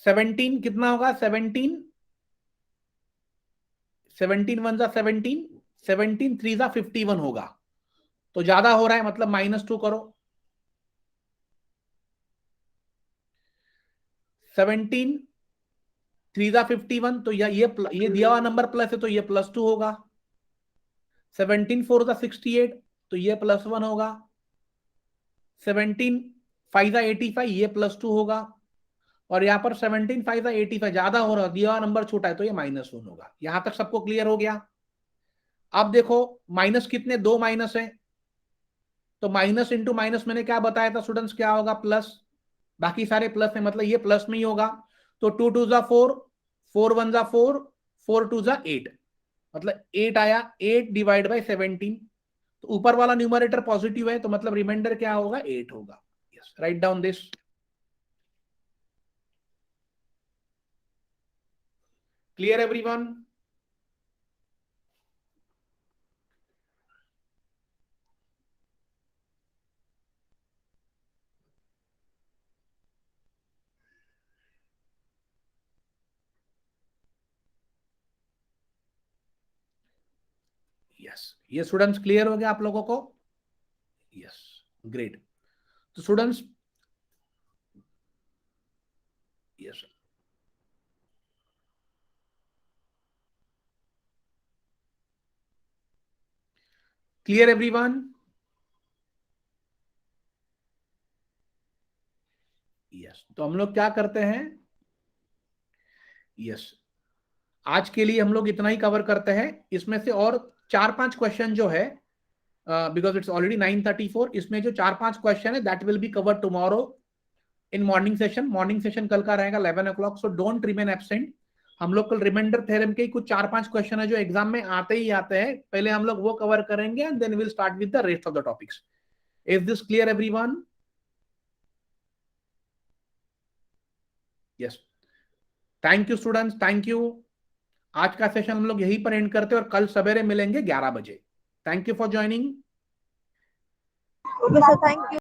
17 कितना होगा, 17 वन जा 17, 17 3 जा 51 होगा, तो ज्यादा हो रहा है, मतलब -2 करो। 17 3 जा 51, तो ये दिया हुआ नंबर प्लस है, तो ये +2 होगा। 17 4 जा 68, तो ये +1 होगा। 17 5 जा 85, ये +2 होगा। और यहाँ पर 17 5 जा 85 ज्यादा हो रहा है, दिया हुआ नंबर छोटा है, तो ये -1 होगा। यहां तक सबको क्लियर हो गया? अब देखो, माइनस कितने, 2 माइनस है, तो माइनस इंटू माइनस मैंने क्या बताया था स्टूडेंट्स, क्या होगा, प्लस। बाकी सारे प्लस है, मतलब ये प्लस में ही होगा। तो 2 2 जा 4, 4 1 जा 4, 4 2 जा 8, मतलब 8 आया, 8 डिवाइड बाई 17। तो ऊपर वाला न्यूमरेटर पॉजिटिव है, तो मतलब रिमाइंडर क्या होगा, 8 होगा। Yes, write down this. Clear everyone? Yes, ये स्टूडेंट्स क्लियर हो गया आप लोगों को? Yes, great. तो students, yes, clear everyone? Yes, तो हम लोग क्या करते हैं, यस, आज के लिए हम लोग इतना ही कवर करते हैं। इसमें से और 4-5 क्वेश्चन जो है, बिकॉज इट्स ऑलरेडी 9:34, इसमें जो 4-5 क्वेश्चन है that will be cover tomorrow in morning session. Morning session कल का रहेगा 11 o'clock, so don't remain absent. हम लोग कल रिमाइंडर थ्योरम के कुछ 4-5 क्वेश्चन है जो एग्जाम में आते ही आते हैं, पहले हम लोग वो कवर करेंगे and then will start with the rest of the topics. Is this clear everyone? Yes, thank you students, thank you. आज का सेशन हम लोग यहीं पर एंड करते हैं और कल सवेरे मिलेंगे 11 बजे। Thank you for joining. Okay sir, thank you.